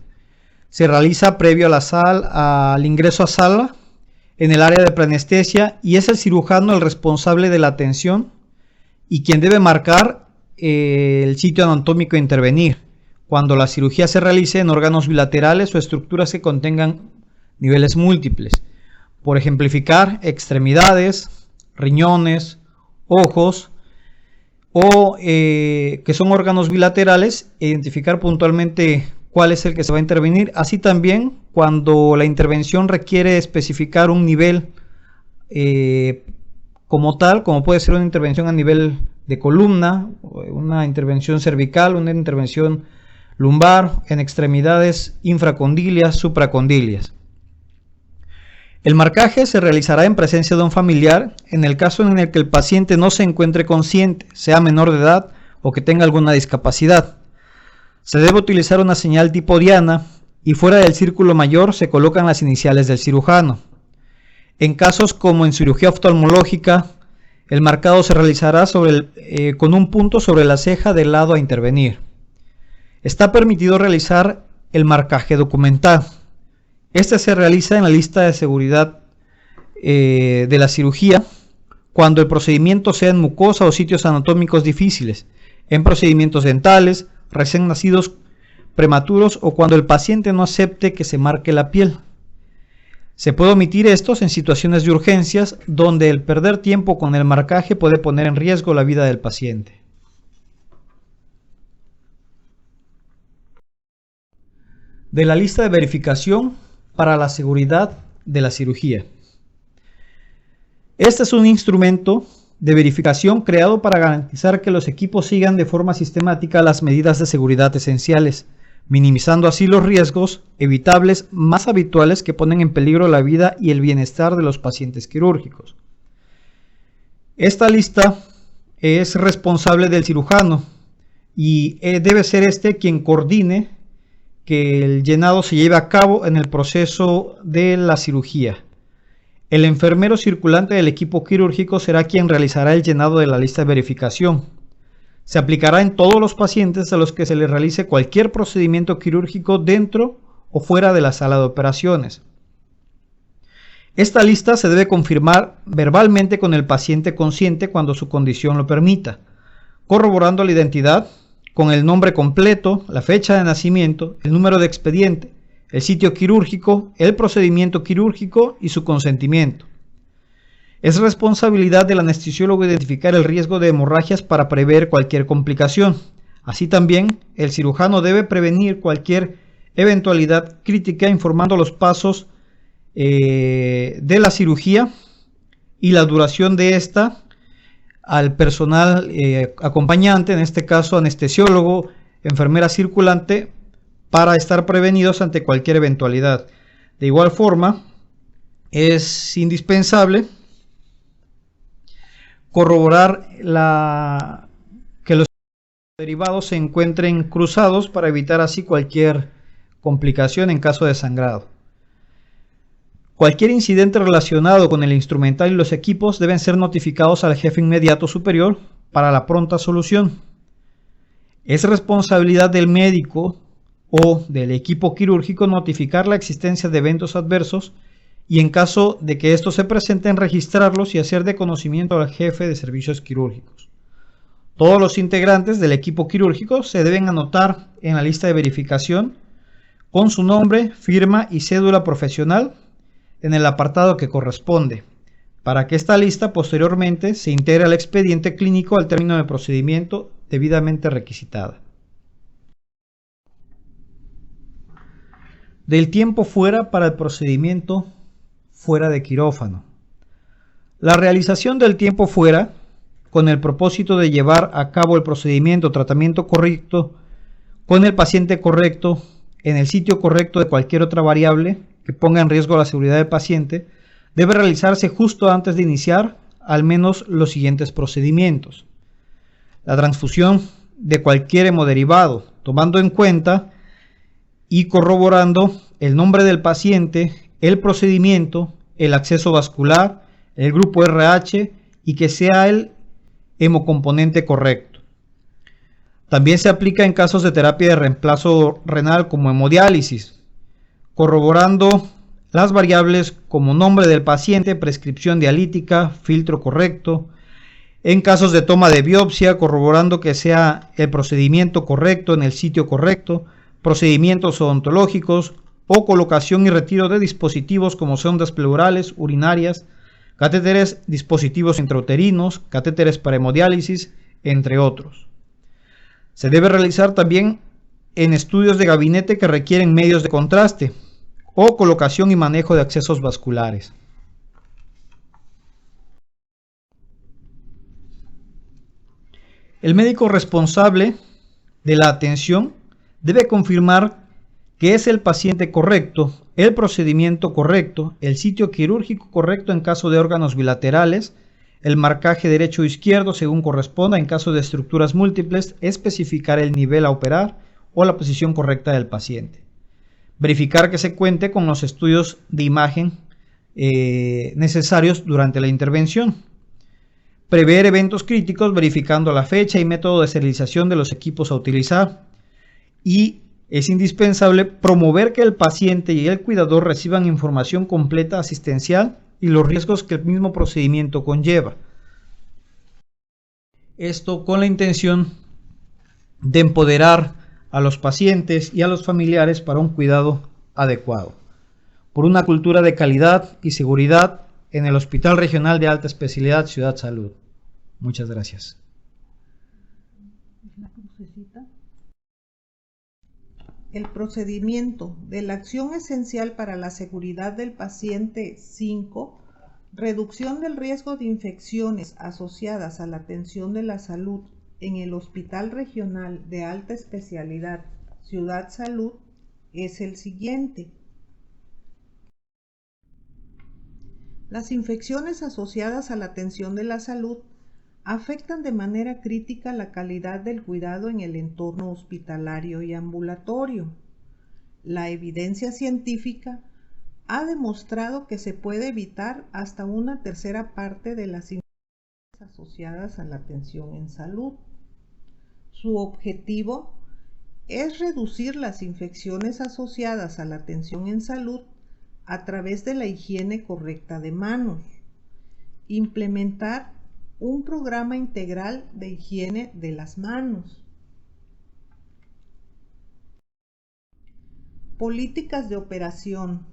Se realiza previo al ingreso a sala, en el área de preanestesia, y es el cirujano el responsable de la atención y quien debe marcar el sitio anatómico a intervenir cuando la cirugía se realice en órganos bilaterales o estructuras que contengan niveles múltiples. Por ejemplificar, extremidades, riñones, ojos o que son órganos bilaterales, identificar puntualmente cuál es el que se va a intervenir, así también cuando la intervención requiere especificar un nivel como tal, como puede ser una intervención a nivel de columna, una intervención cervical, una intervención lumbar, en extremidades infracondilias, supracondilias. El marcaje se realizará en presencia de un familiar en el caso en el que el paciente no se encuentre consciente, sea menor de edad o que tenga alguna discapacidad. Se debe utilizar una señal tipo diana y fuera del círculo mayor se colocan las iniciales del cirujano. En casos como en cirugía oftalmológica, el marcado se realizará con un punto sobre la ceja del lado a intervenir. Está permitido realizar el marcaje documental. Este se realiza en la lista de seguridad de la cirugía cuando el procedimiento sea en mucosa o sitios anatómicos difíciles, en procedimientos dentales, recién nacidos prematuros o cuando el paciente no acepte que se marque la piel. Se puede omitir estos en situaciones de urgencias donde el perder tiempo con el marcaje puede poner en riesgo la vida del paciente. De la lista de verificación para la seguridad de la cirugía. Este es un instrumento de verificación creado para garantizar que los equipos sigan de forma sistemática las medidas de seguridad esenciales, minimizando así los riesgos evitables más habituales que ponen en peligro la vida y el bienestar de los pacientes quirúrgicos. Esta lista es responsable del cirujano, y debe ser este quien coordine que el llenado se lleve a cabo en el proceso de la cirugía. El enfermero circulante del equipo quirúrgico será quien realizará el llenado de la lista de verificación. Se aplicará en todos los pacientes a los que se les realice cualquier procedimiento quirúrgico dentro o fuera de la sala de operaciones. Esta lista se debe confirmar verbalmente con el paciente consciente cuando su condición lo permita, corroborando la identidad con el nombre completo, la fecha de nacimiento, el número de expediente, el sitio quirúrgico, el procedimiento quirúrgico y su consentimiento. Es responsabilidad del anestesiólogo identificar el riesgo de hemorragias para prever cualquier complicación. Así también, el cirujano debe prevenir cualquier eventualidad crítica informando los pasos de la cirugía y la duración de esta al personal acompañante, en este caso anestesiólogo, enfermera circulante, para estar prevenidos ante cualquier eventualidad. De igual forma, es indispensable corroborar que los derivados se encuentren cruzados para evitar así cualquier complicación en caso de sangrado. Cualquier incidente relacionado con el instrumental y los equipos deben ser notificados al jefe inmediato superior para la pronta solución. Es responsabilidad del médico o del equipo quirúrgico notificar la existencia de eventos adversos y, en caso de que estos se presenten, registrarlos y hacer de conocimiento al jefe de servicios quirúrgicos. Todos los integrantes del equipo quirúrgico se deben anotar en la lista de verificación con su nombre, firma y cédula profesional en el apartado que corresponde, para que esta lista posteriormente se integre al expediente clínico al término del procedimiento debidamente requisitada. Del tiempo fuera para el procedimiento fuera de quirófano. La realización del tiempo fuera, con el propósito de llevar a cabo el procedimiento o tratamiento correcto, con el paciente correcto, en el sitio correcto de cualquier otra variable que ponga en riesgo la seguridad del paciente, debe realizarse justo antes de iniciar al menos los siguientes procedimientos. La transfusión de cualquier hemoderivado, tomando en cuenta y corroborando el nombre del paciente, el procedimiento, el acceso vascular, el grupo RH y que sea el hemocomponente correcto. También se aplica en casos de terapia de reemplazo renal como hemodiálisis, corroborando las variables como nombre del paciente, prescripción dialítica, filtro correcto. En casos de toma de biopsia, corroborando que sea el procedimiento correcto en el sitio correcto, procedimientos odontológicos o colocación y retiro de dispositivos como sondas pleurales, urinarias, catéteres, dispositivos intrauterinos, catéteres para hemodiálisis, entre otros. Se debe realizar también en estudios de gabinete que requieren medios de contraste o colocación y manejo de accesos vasculares. El médico responsable de la atención debe confirmar que es el paciente correcto, el procedimiento correcto, el sitio quirúrgico correcto en caso de órganos bilaterales, el marcaje derecho o izquierdo según corresponda. En caso de estructuras múltiples, especificar el nivel a operar o la posición correcta del paciente. Verificar que se cuente con los estudios de imagen necesarios durante la intervención. Prever eventos críticos verificando la fecha y método de esterilización de los equipos a utilizar. Y es indispensable promover que el paciente y el cuidador reciban información completa asistencial y los riesgos que el mismo procedimiento conlleva. Esto con la intención de empoderar a los pacientes y a los familiares para un cuidado adecuado, por una cultura de calidad y seguridad en el Hospital Regional de Alta Especialidad Ciudad Salud. Muchas gracias. El procedimiento de la acción esencial para la seguridad del paciente 5, reducción del riesgo de infecciones asociadas a la atención de la salud en el Hospital Regional de Alta Especialidad Ciudad Salud, es el siguiente. Las infecciones asociadas a la atención de la salud afectan de manera crítica la calidad del cuidado en el entorno hospitalario y ambulatorio. La evidencia científica ha demostrado que se puede evitar hasta una tercera parte de las infecciones asociadas a la atención en salud. Su objetivo es reducir las infecciones asociadas a la atención en salud a través de la higiene correcta de manos, implementar un programa integral de higiene de las manos, políticas de operación.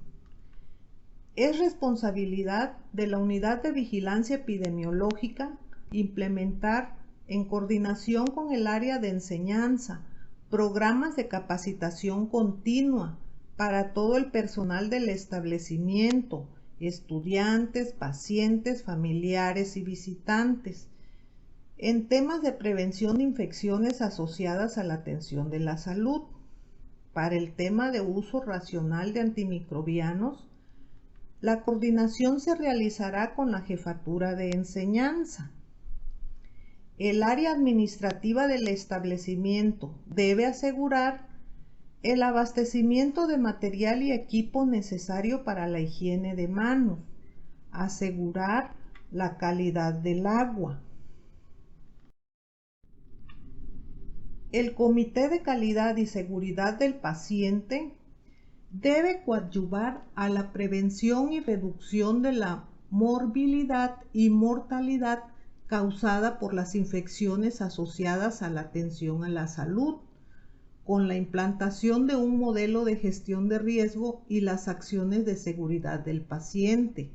Es responsabilidad de la Unidad de Vigilancia Epidemiológica implementar, en coordinación con el área de enseñanza, programas de capacitación continua para todo el personal del establecimiento, estudiantes, pacientes, familiares y visitantes, en temas de prevención de infecciones asociadas a la atención de la salud. Para el tema de uso racional de antimicrobianos, la coordinación se realizará con la Jefatura de Enseñanza. El área administrativa del establecimiento debe asegurar el abastecimiento de material y equipo necesario para la higiene de manos, asegurar la calidad del agua. El Comité de Calidad y Seguridad del Paciente debe coadyuvar a la prevención y reducción de la morbilidad y mortalidad causada por las infecciones asociadas a la atención a la salud, con la implantación de un modelo de gestión de riesgo y las acciones de seguridad del paciente.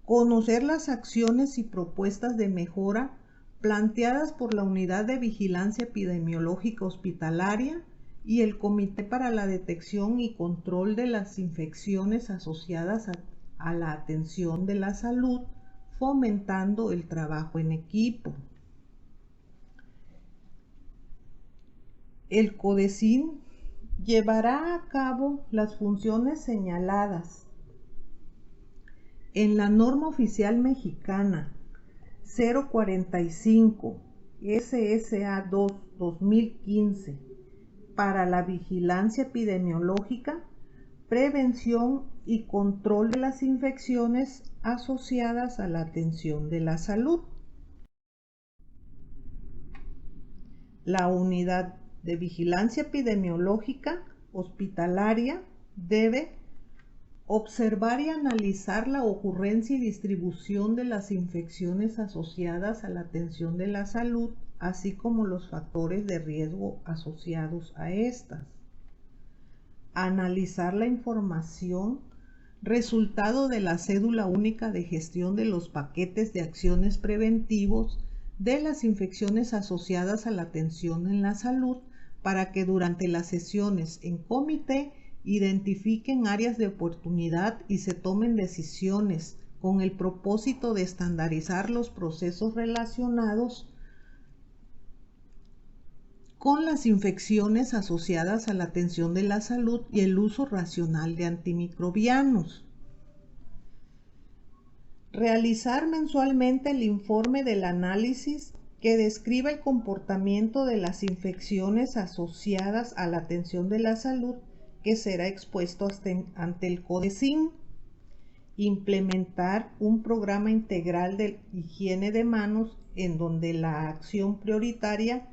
Conocer las acciones y propuestas de mejora planteadas por la Unidad de Vigilancia Epidemiológica Hospitalaria y el Comité para la Detección y Control de las Infecciones asociadas a la atención de la salud, fomentando el trabajo en equipo. El CODECIN llevará a cabo las funciones señaladas en la norma oficial mexicana 045 SSA 2-2015 para la vigilancia epidemiológica, prevención y control de las infecciones asociadas a la atención de la salud. La Unidad de Vigilancia Epidemiológica Hospitalaria debe observar y analizar la ocurrencia y distribución de las infecciones asociadas a la atención de la salud, así como los factores de riesgo asociados a estas. Analizar la información resultado de la cédula única de gestión de los paquetes de acciones preventivos de las infecciones asociadas a la atención en la salud, para que durante las sesiones en comité identifiquen áreas de oportunidad y se tomen decisiones con el propósito de estandarizar los procesos relacionados con las infecciones asociadas a la atención de la salud y el uso racional de antimicrobianos. Realizar mensualmente el informe del análisis que describa el comportamiento de las infecciones asociadas a la atención de la salud, que será expuesto ante el CODECIN. Implementar un programa integral de higiene de manos en donde la acción prioritaria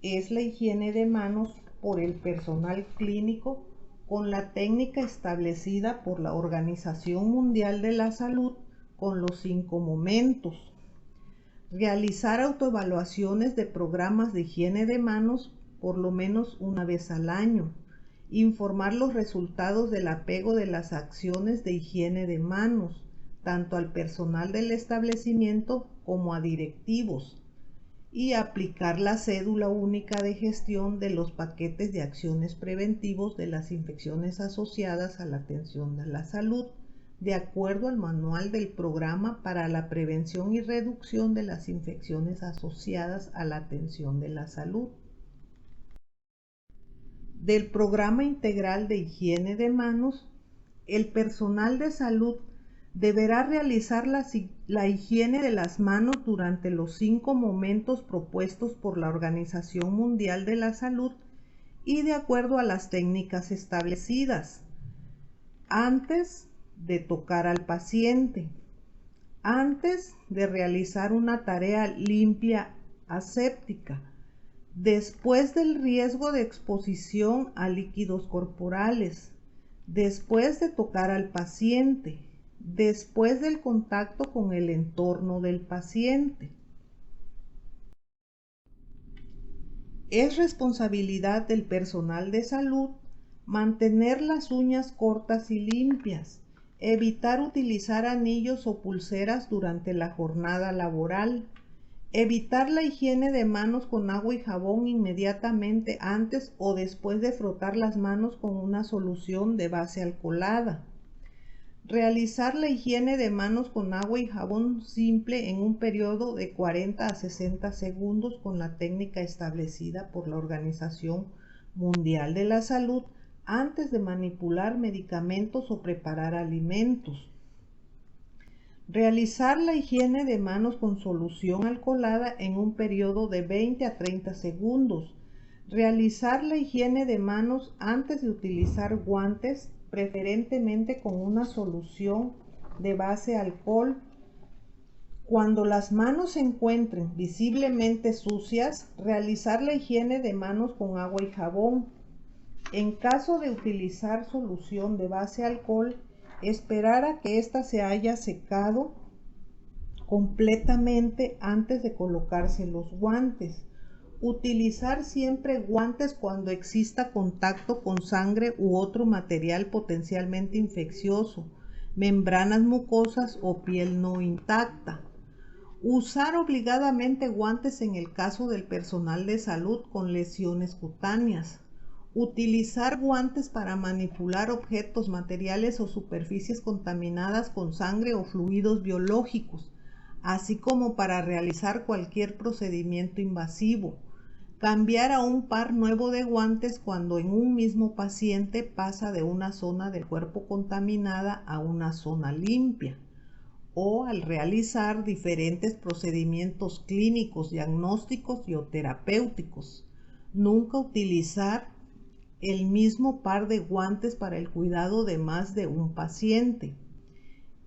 es la higiene de manos por el personal clínico con la técnica establecida por la Organización Mundial de la Salud con los 5 momentos. Realizar autoevaluaciones de programas de higiene de manos por lo menos una vez al año. Informar los resultados del apego de las acciones de higiene de manos, tanto al personal del establecimiento como a directivos, y aplicar la cédula única de gestión de los paquetes de acciones preventivos de las infecciones asociadas a la atención de la salud, de acuerdo al manual del programa para la prevención y reducción de las infecciones asociadas a la atención de la salud. Del programa integral de higiene de manos, el personal de salud deberá realizar la higiene de las manos durante los 5 momentos propuestos por la Organización Mundial de la Salud y de acuerdo a las técnicas establecidas. Antes de tocar al paciente, antes de realizar una tarea limpia aséptica, después del riesgo de exposición a líquidos corporales, después de tocar al paciente, después del contacto con el entorno del paciente. Es responsabilidad del personal de salud mantener las uñas cortas y limpias, evitar utilizar anillos o pulseras durante la jornada laboral, evitar la higiene de manos con agua y jabón inmediatamente antes o después de frotar las manos con una solución de base alcoholada, realizar la higiene de manos con agua y jabón simple en un periodo de 40 a 60 segundos con la técnica establecida por la Organización Mundial de la Salud antes de manipular medicamentos o preparar alimentos. Realizar la higiene de manos con solución alcoholada en un periodo de 20 a 30 segundos. Realizar la higiene de manos antes de utilizar guantes, preferentemente con una solución de base alcohol. Cuando las manos se encuentren visiblemente sucias, realizar la higiene de manos con agua y jabón. En caso de utilizar solución de base alcohol, esperar a que ésta se haya secado completamente antes de colocarse los guantes. Utilizar siempre guantes cuando exista contacto con sangre u otro material potencialmente infeccioso, membranas mucosas o piel no intacta. Usar obligadamente guantes en el caso del personal de salud con lesiones cutáneas. Utilizar guantes para manipular objetos, materiales o superficies contaminadas con sangre o fluidos biológicos, así como para realizar cualquier procedimiento invasivo. Cambiar a un par nuevo de guantes cuando en un mismo paciente pasa de una zona del cuerpo contaminada a una zona limpia. O al realizar diferentes procedimientos clínicos, diagnósticos y o terapéuticos. Nunca utilizar el mismo par de guantes para el cuidado de más de un paciente.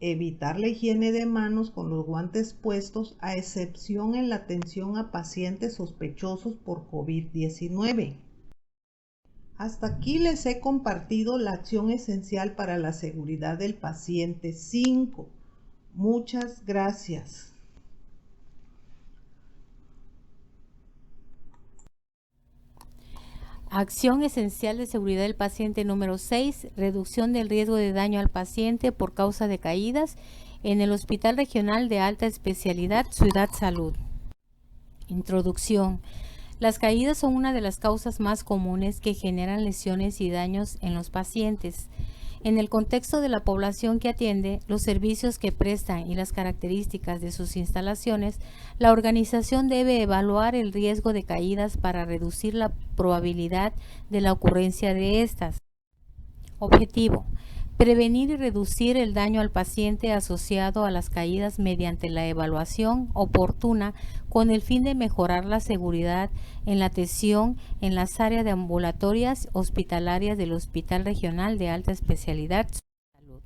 Evitar la higiene de manos con los guantes puestos, a excepción en la atención a pacientes sospechosos por COVID-19. Hasta aquí les he compartido la acción esencial para la seguridad del paciente 5. Muchas gracias. Acción esencial de seguridad del paciente número 6, reducción del riesgo de daño al paciente por causa de caídas en el Hospital Regional de Alta Especialidad Ciudad Salud. Introducción. Las caídas son una de las causas más comunes que generan lesiones y daños en los pacientes. En el contexto de la población que atiende, los servicios que prestan y las características de sus instalaciones, la organización debe evaluar el riesgo de caídas para reducir la probabilidad de la ocurrencia de estas. Objetivo: prevenir y reducir el daño al paciente asociado a las caídas mediante la evaluación oportuna con el fin de mejorar la seguridad en la atención en las áreas de ambulatorias hospitalarias del Hospital Regional de Alta Especialidad Salud.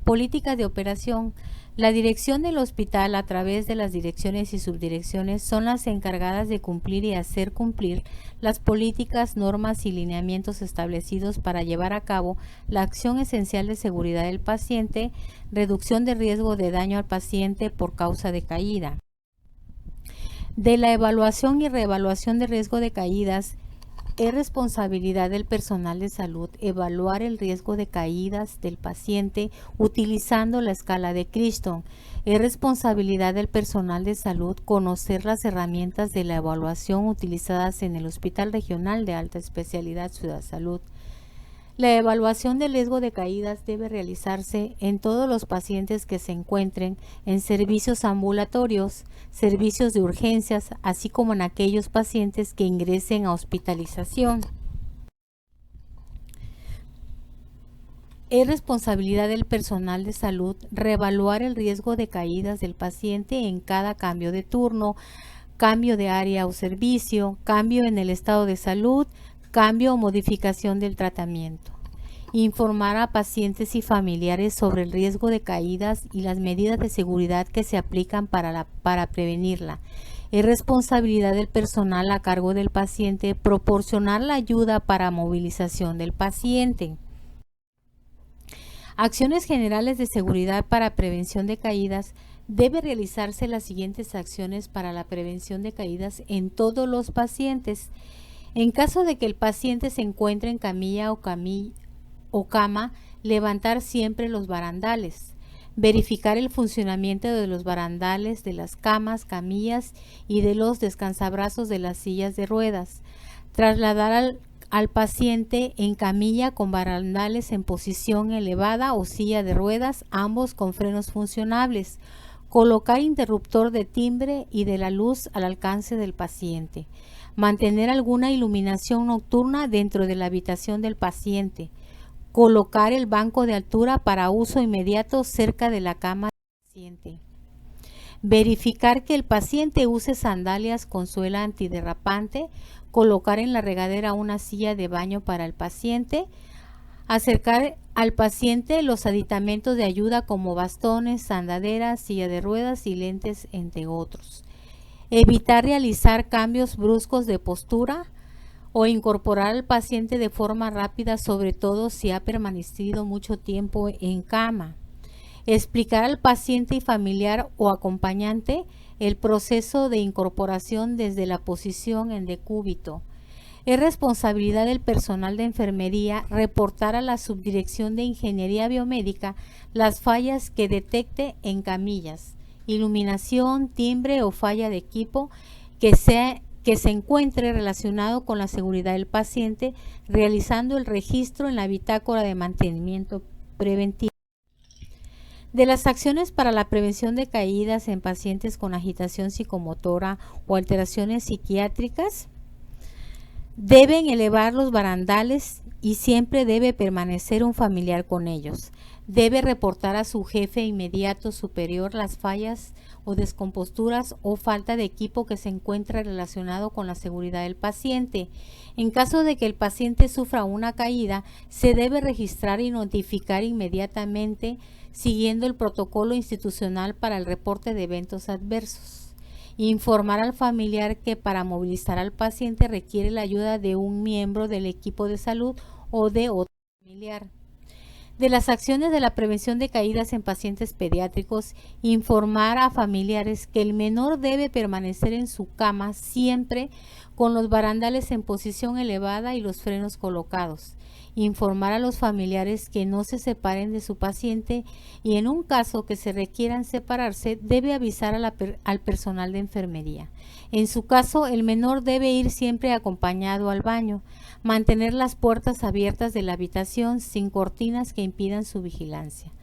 Políticas de operación. La dirección del hospital, a través de las direcciones y subdirecciones, son las encargadas de cumplir y hacer cumplir las políticas, normas y lineamientos establecidos para llevar a cabo la acción esencial de seguridad del paciente, reducción de riesgo de daño al paciente por causa de caída. De la evaluación y reevaluación de riesgo de caídas, es responsabilidad del personal de salud evaluar el riesgo de caídas del paciente utilizando la escala de Christon. Es responsabilidad del personal de salud conocer las herramientas de la evaluación utilizadas en el Hospital Regional de Alta Especialidad Ciudad Salud. La evaluación del riesgo de caídas debe realizarse en todos los pacientes que se encuentren en servicios ambulatorios, servicios de urgencias, así como en aquellos pacientes que ingresen a hospitalización. Es responsabilidad del personal de salud reevaluar el riesgo de caídas del paciente en cada cambio de turno, cambio de área o servicio, cambio en el estado de salud, cambio o modificación del tratamiento. Informar a pacientes y familiares sobre el riesgo de caídas y las medidas de seguridad que se aplican para prevenirla. Es responsabilidad del personal a cargo del paciente proporcionar la ayuda para movilización del paciente. Acciones generales de seguridad para prevención de caídas. Debe realizarse las siguientes acciones para la prevención de caídas en todos los pacientes. En caso de que el paciente se encuentre en camilla o cama, levantar siempre los barandales. Verificar el funcionamiento de los barandales, de las camas, camillas y de los descansabrazos de las sillas de ruedas. Trasladar al paciente en camilla con barandales en posición elevada o silla de ruedas, ambos con frenos funcionables. Colocar interruptor de timbre y de la luz al alcance del paciente. Mantener alguna iluminación nocturna dentro de la habitación del paciente. Colocar el banco de altura para uso inmediato cerca de la cama del paciente. Verificar que el paciente use sandalias con suela antiderrapante. Colocar en la regadera una silla de baño para el paciente. Acercar al paciente los aditamentos de ayuda como bastones, andaderas, silla de ruedas y lentes, entre otros. Evitar realizar cambios bruscos de postura o incorporar al paciente de forma rápida, sobre todo si ha permanecido mucho tiempo en cama. Explicar al paciente y familiar o acompañante el proceso de incorporación desde la posición en decúbito. Es responsabilidad del personal de enfermería reportar a la Subdirección de Ingeniería Biomédica las fallas que detecte en camillas, iluminación, timbre o falla de equipo que se encuentre relacionado con la seguridad del paciente, realizando el registro en la bitácora de mantenimiento preventivo. De las acciones para la prevención de caídas en pacientes con agitación psicomotora o alteraciones psiquiátricas, deben elevar los barandales y siempre debe permanecer un familiar con ellos. Debe reportar a su jefe inmediato superior las fallas o descomposturas o falta de equipo que se encuentra relacionado con la seguridad del paciente. En caso de que el paciente sufra una caída, se debe registrar y notificar inmediatamente siguiendo el protocolo institucional para el reporte de eventos adversos. Informar al familiar que para movilizar al paciente requiere la ayuda de un miembro del equipo de salud o de otro familiar. De las acciones de la prevención de caídas en pacientes pediátricos, informar a familiares que el menor debe permanecer en su cama siempre con los barandales en posición elevada y los frenos colocados. Informar a los familiares que no se separen de su paciente y en un caso que se requieran separarse, debe avisar al personal de enfermería. En su caso, el menor debe ir siempre acompañado al baño. Mantener las puertas abiertas de la habitación sin cortinas que impidan su vigilancia.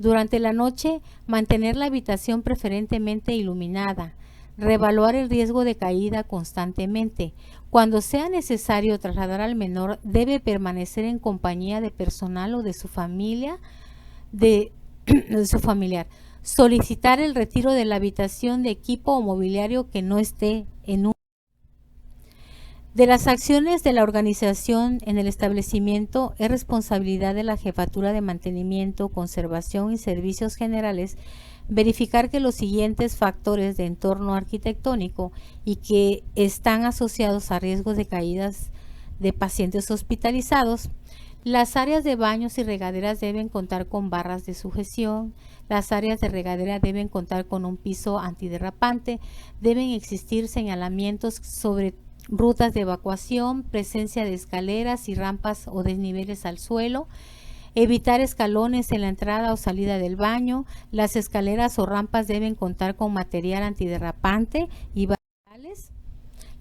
Durante la noche, mantener la habitación preferentemente iluminada. Reevaluar el riesgo de caída constantemente. Cuando sea necesario trasladar al menor, debe permanecer en compañía de personal o de su familia, de su familiar. Solicitar el retiro de la habitación de equipo o mobiliario que no esté en un. De las acciones de la organización en el establecimiento, es responsabilidad de la Jefatura de Mantenimiento, Conservación y Servicios Generales verificar que los siguientes factores de entorno arquitectónico y que están asociados a riesgos de caídas de pacientes hospitalizados. Las áreas de baños y regaderas deben contar con barras de sujeción. Las áreas de regadera deben contar con un piso antiderrapante. Deben existir señalamientos sobre rutas de evacuación, presencia de escaleras y rampas o desniveles al suelo. Evitar escalones en la entrada o salida del baño. Las escaleras o rampas deben contar con material antiderrapante y barandales.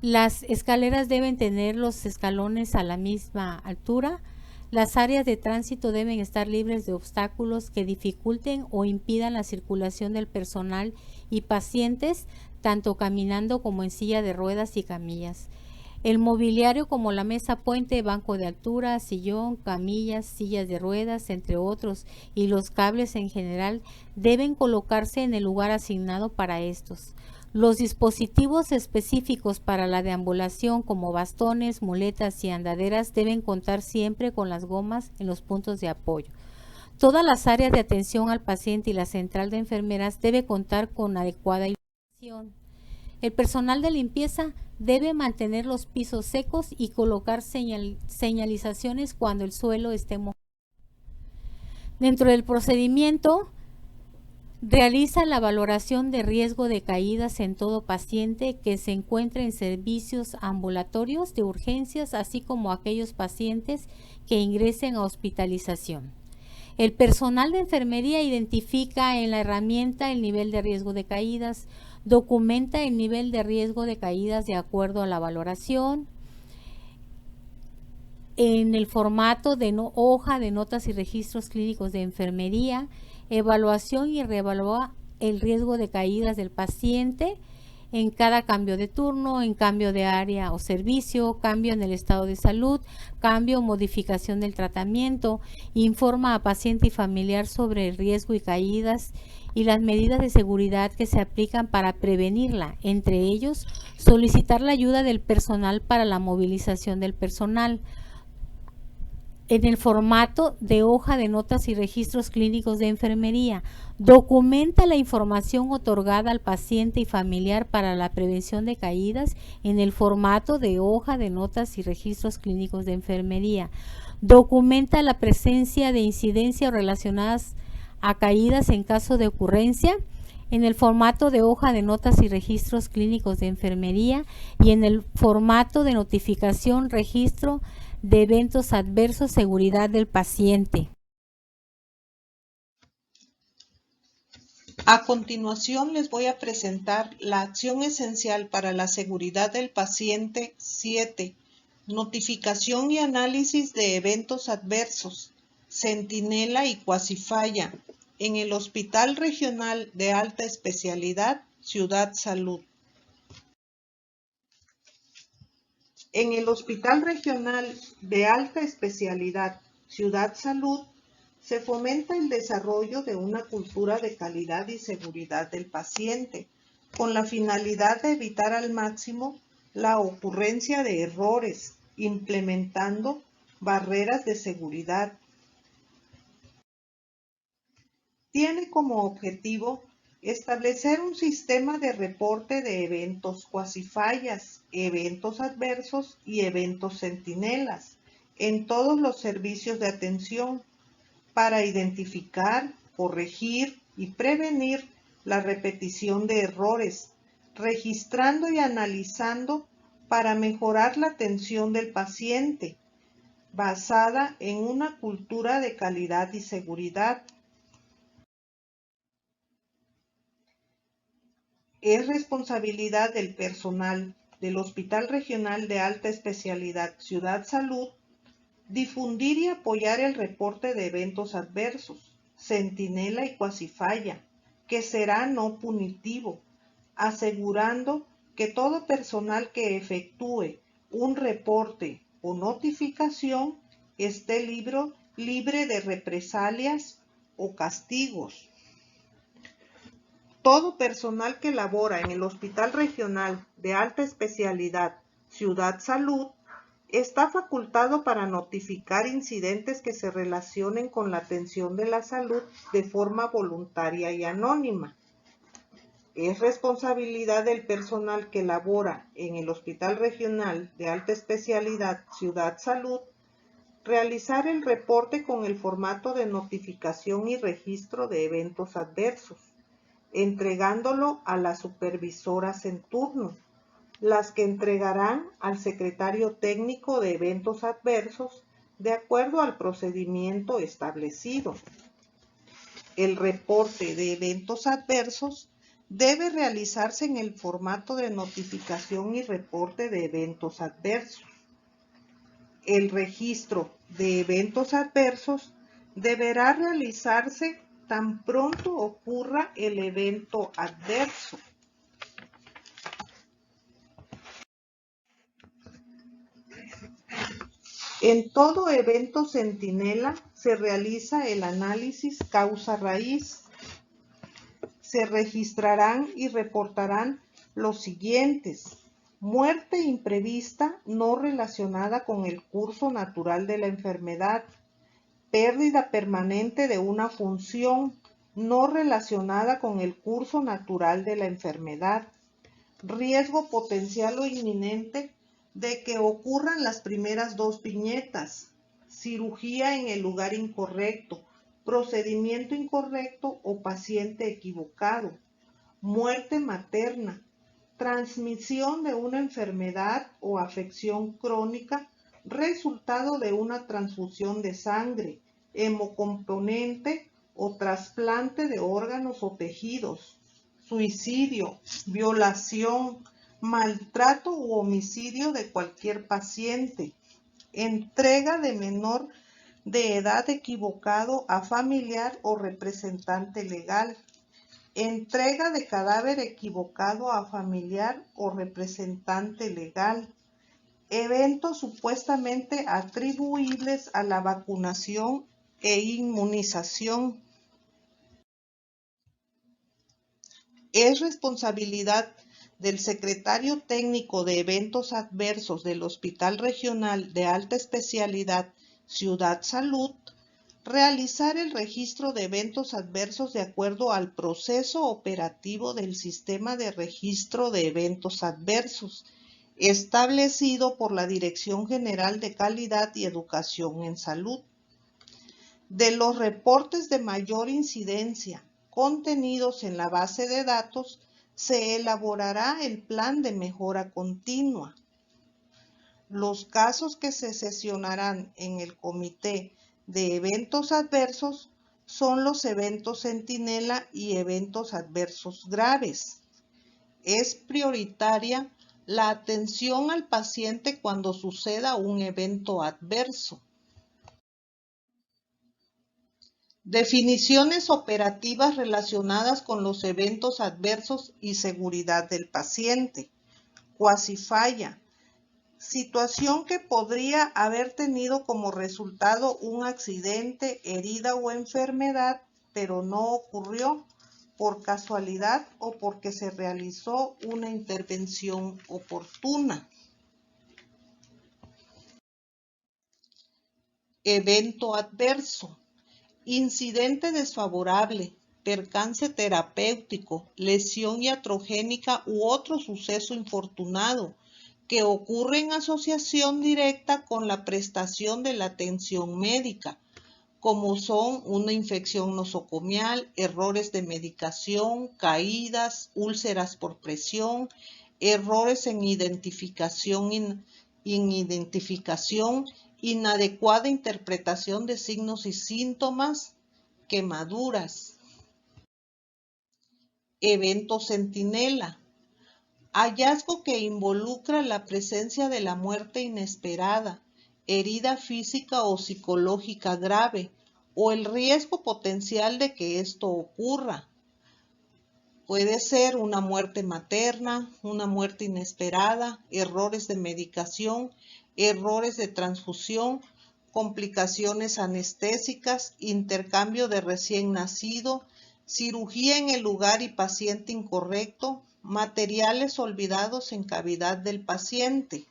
Las escaleras deben tener los escalones a la misma altura. Las áreas de tránsito deben estar libres de obstáculos que dificulten o impidan la circulación del personal y pacientes, tanto caminando como en silla de ruedas y camillas. El mobiliario como la mesa puente, banco de altura, sillón, camillas, sillas de ruedas, entre otros, y los cables en general deben colocarse en el lugar asignado para estos. Los dispositivos específicos para la deambulación como bastones, muletas y andaderas deben contar siempre con las gomas en los puntos de apoyo. Todas las áreas de atención al paciente y la central de enfermeras debe contar con adecuada iluminación. El personal de limpieza debe mantener los pisos secos y colocar señalizaciones cuando el suelo esté mojado. Dentro del procedimiento, realiza la valoración de riesgo de caídas en todo paciente que se encuentre en servicios ambulatorios de urgencias, así como aquellos pacientes que ingresen a hospitalización. El personal de enfermería identifica en la herramienta el nivel de riesgo de caídas, documenta el nivel de riesgo de caídas de acuerdo a la valoración, en el formato de hoja de notas y registros clínicos de enfermería, evaluación y reevalúa el riesgo de caídas del paciente en cada cambio de turno, en cambio de área o servicio, cambio en el estado de salud, cambio o modificación del tratamiento, informa a paciente y familiar sobre el riesgo y caídas y las medidas de seguridad que se aplican para prevenirla, entre ellos solicitar la ayuda del personal para la movilización del personal. En el formato de hoja de notas y registros clínicos de enfermería, documenta la información otorgada al paciente y familiar para la prevención de caídas en el formato de hoja de notas y registros clínicos de enfermería. Documenta la presencia de incidencias relacionadas a caídas en caso de ocurrencia en el formato de hoja de notas y registros clínicos de enfermería y en el formato de notificación, registro de eventos adversos, seguridad del paciente. A continuación les voy a presentar la acción esencial para la seguridad del paciente 7, notificación y análisis de eventos adversos, centinela y cuasifalla, en el Hospital Regional de Alta Especialidad, Ciudad Salud. En el Hospital Regional de Alta Especialidad, Ciudad Salud, se fomenta el desarrollo de una cultura de calidad y seguridad del paciente, con la finalidad de evitar al máximo la ocurrencia de errores, implementando barreras de seguridad. Tiene como objetivo establecer un sistema de reporte de eventos cuasifallas, eventos adversos y eventos centinelas en todos los servicios de atención para identificar, corregir y prevenir la repetición de errores, registrando y analizando para mejorar la atención del paciente, basada en una cultura de calidad y seguridad. Es responsabilidad del personal del Hospital Regional de Alta Especialidad Ciudad Salud difundir y apoyar el reporte de eventos adversos, centinela y cuasifalla, que será no punitivo, asegurando que todo personal que efectúe un reporte o notificación esté libre de represalias o castigos. Todo personal que labora en el Hospital Regional de Alta Especialidad Ciudad Salud está facultado para notificar incidentes que se relacionen con la atención de la salud de forma voluntaria y anónima. Es responsabilidad del personal que labora en el Hospital Regional de Alta Especialidad Ciudad Salud realizar el reporte con el formato de notificación y registro de eventos adversos, entregándolo a las supervisoras en turno, las que entregarán al secretario técnico de eventos adversos de acuerdo al procedimiento establecido. El reporte de eventos adversos debe realizarse en el formato de notificación y reporte de eventos adversos. El registro de eventos adversos deberá realizarse tan pronto ocurra el evento adverso. En todo evento centinela se realiza el análisis causa-raíz. Se registrarán y reportarán los siguientes: muerte imprevista no relacionada con el curso natural de la enfermedad, pérdida permanente de una función no relacionada con el curso natural de la enfermedad, riesgo potencial o inminente de que ocurran las primeras dos viñetas, cirugía en el lugar incorrecto, procedimiento incorrecto o paciente equivocado, muerte materna, transmisión de una enfermedad o afección crónica, resultado de una transfusión de sangre, hemocomponente o trasplante de órganos o tejidos, suicidio, violación, maltrato u homicidio de cualquier paciente, entrega de menor de edad equivocado a familiar o representante legal, entrega de cadáver equivocado a familiar o representante legal, eventos supuestamente atribuibles a la vacunación e inmunización. Es responsabilidad del secretario técnico de eventos adversos del Hospital Regional de Alta Especialidad Ciudad Salud realizar el registro de eventos adversos de acuerdo al proceso operativo del Sistema de Registro de Eventos Adversos, establecido por la Dirección General de Calidad y Educación en Salud. De los reportes de mayor incidencia contenidos en la base de datos, se elaborará el plan de mejora continua. Los casos que se sesionarán en el comité de eventos adversos son los eventos centinela y eventos adversos graves. Es prioritaria la atención al paciente cuando suceda un evento adverso. Definiciones operativas relacionadas con los eventos adversos y seguridad del paciente. Cuasifalla. Situación que podría haber tenido como resultado un accidente, herida o enfermedad, pero no ocurrió por casualidad o porque se realizó una intervención oportuna. Evento adverso. Incidente desfavorable, percance terapéutico, lesión iatrogénica u otro suceso infortunado que ocurre en asociación directa con la prestación de la atención médica, como son una infección nosocomial, errores de medicación, caídas, úlceras por presión, errores en identificación, inadecuada interpretación de signos y síntomas, quemaduras. Evento centinela. Hallazgo que involucra la presencia de la muerte inesperada, herida física o psicológica grave, o el riesgo potencial de que esto ocurra. Puede ser una muerte materna, una muerte inesperada, errores de medicación, errores de transfusión, complicaciones anestésicas, intercambio de recién nacido, cirugía en el lugar y paciente incorrecto, materiales olvidados en cavidad del paciente.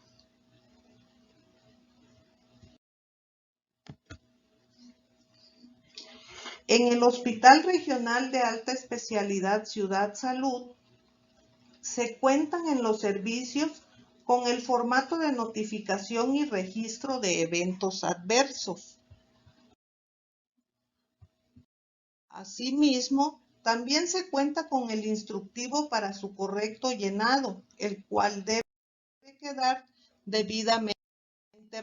En el Hospital Regional de Alta Especialidad Ciudad Salud se cuentan en los servicios con el formato de notificación y registro de eventos adversos. Asimismo, también se cuenta con el instructivo para su correcto llenado, el cual debe quedar debidamente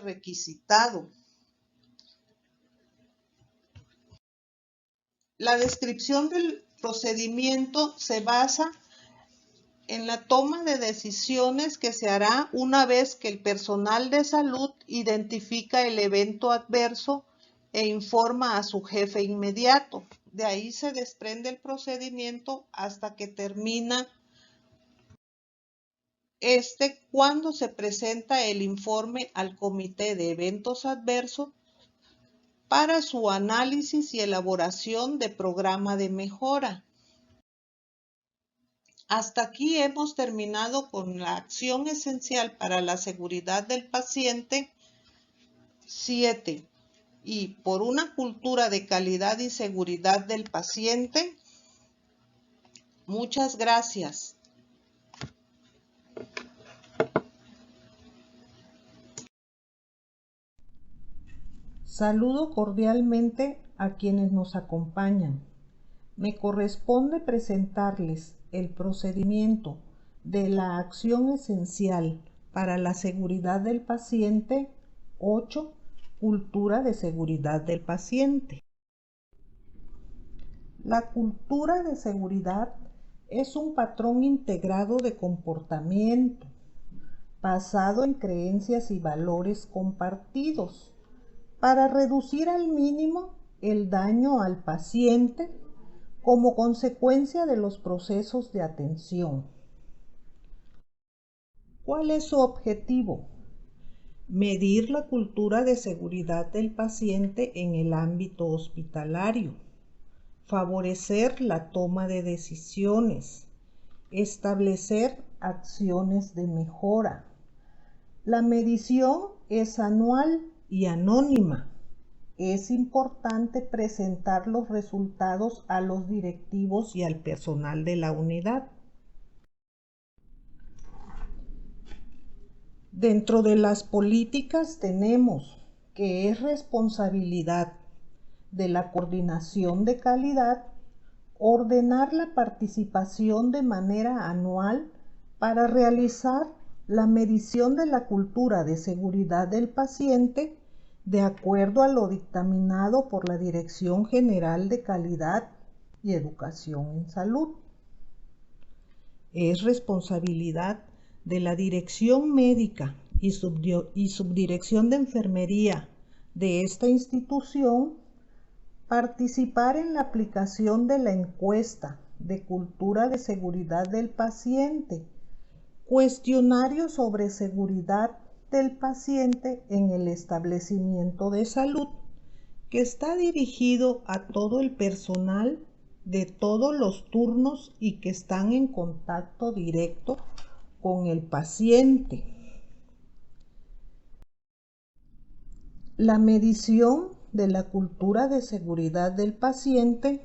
requisitado. La descripción del procedimiento se basa en la toma de decisiones que se hará una vez que el personal de salud identifica el evento adverso e informa a su jefe inmediato. De ahí se desprende el procedimiento hasta que termina cuando se presenta el informe al Comité de Eventos Adversos para su análisis y elaboración de programa de mejora. Hasta aquí hemos terminado con la acción esencial para la seguridad del paciente 7 y por una cultura de calidad y seguridad del paciente. Muchas gracias. Saludo cordialmente a quienes nos acompañan. Me corresponde presentarles el procedimiento de la acción esencial para la seguridad del paciente 8, cultura de seguridad del paciente. La cultura de seguridad es un patrón integrado de comportamiento basado en creencias y valores compartidos para reducir al mínimo el daño al paciente como consecuencia de los procesos de atención. ¿Cuál es su objetivo? Medir la cultura de seguridad del paciente en el ámbito hospitalario, favorecer la toma de decisiones, establecer acciones de mejora. La medición es anual y anónima. Es importante presentar los resultados a los directivos y al personal de la unidad. Dentro de las políticas tenemos que es responsabilidad de la coordinación de calidad ordenar la participación de manera anual para realizar la medición de la cultura de seguridad del paciente de acuerdo a lo dictaminado por la Dirección General de Calidad y Educación en Salud. Es responsabilidad de la Dirección Médica y Subdirección de Enfermería de esta institución participar en la aplicación de la encuesta de cultura de seguridad del paciente, cuestionario sobre seguridad del paciente en el establecimiento de salud, que está dirigido a todo el personal de todos los turnos y que están en contacto directo con el paciente. La medición de la cultura de seguridad del paciente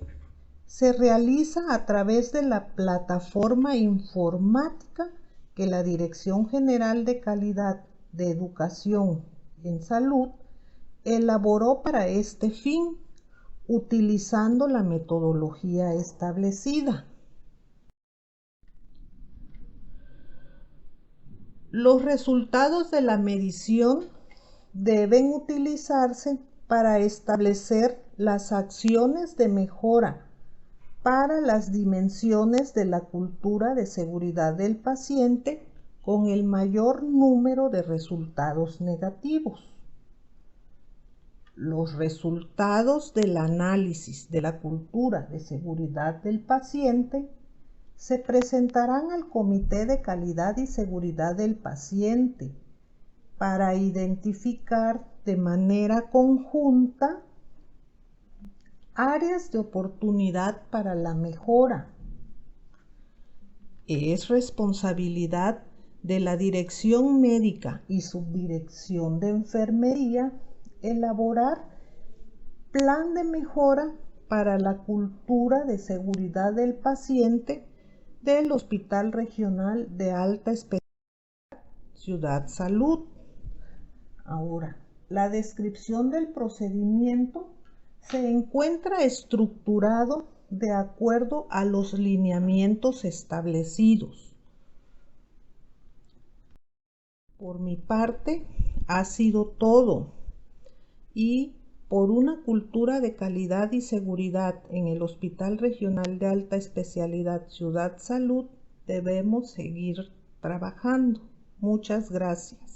se realiza a través de la plataforma informática que la Dirección General de Calidad de Educación en Salud elaboró para este fin, utilizando la metodología establecida. Los resultados de la medición deben utilizarse para establecer las acciones de mejora para las dimensiones de la cultura de seguridad del paciente con el mayor número de resultados negativos. Los resultados del análisis de la cultura de seguridad del paciente se presentarán al Comité de Calidad y Seguridad del Paciente para identificar de manera conjunta áreas de oportunidad para la mejora. Es responsabilidad de la Dirección Médica y Subdirección de Enfermería elaborar plan de mejora para la cultura de seguridad del paciente del Hospital Regional de Alta Especialidad Ciudad Salud. Ahora, la descripción del procedimiento se encuentra estructurado de acuerdo a los lineamientos establecidos. Por mi parte, ha sido todo. Y por una cultura de calidad y seguridad en el Hospital Regional de Alta Especialidad Ciudad Salud, debemos seguir trabajando. Muchas gracias.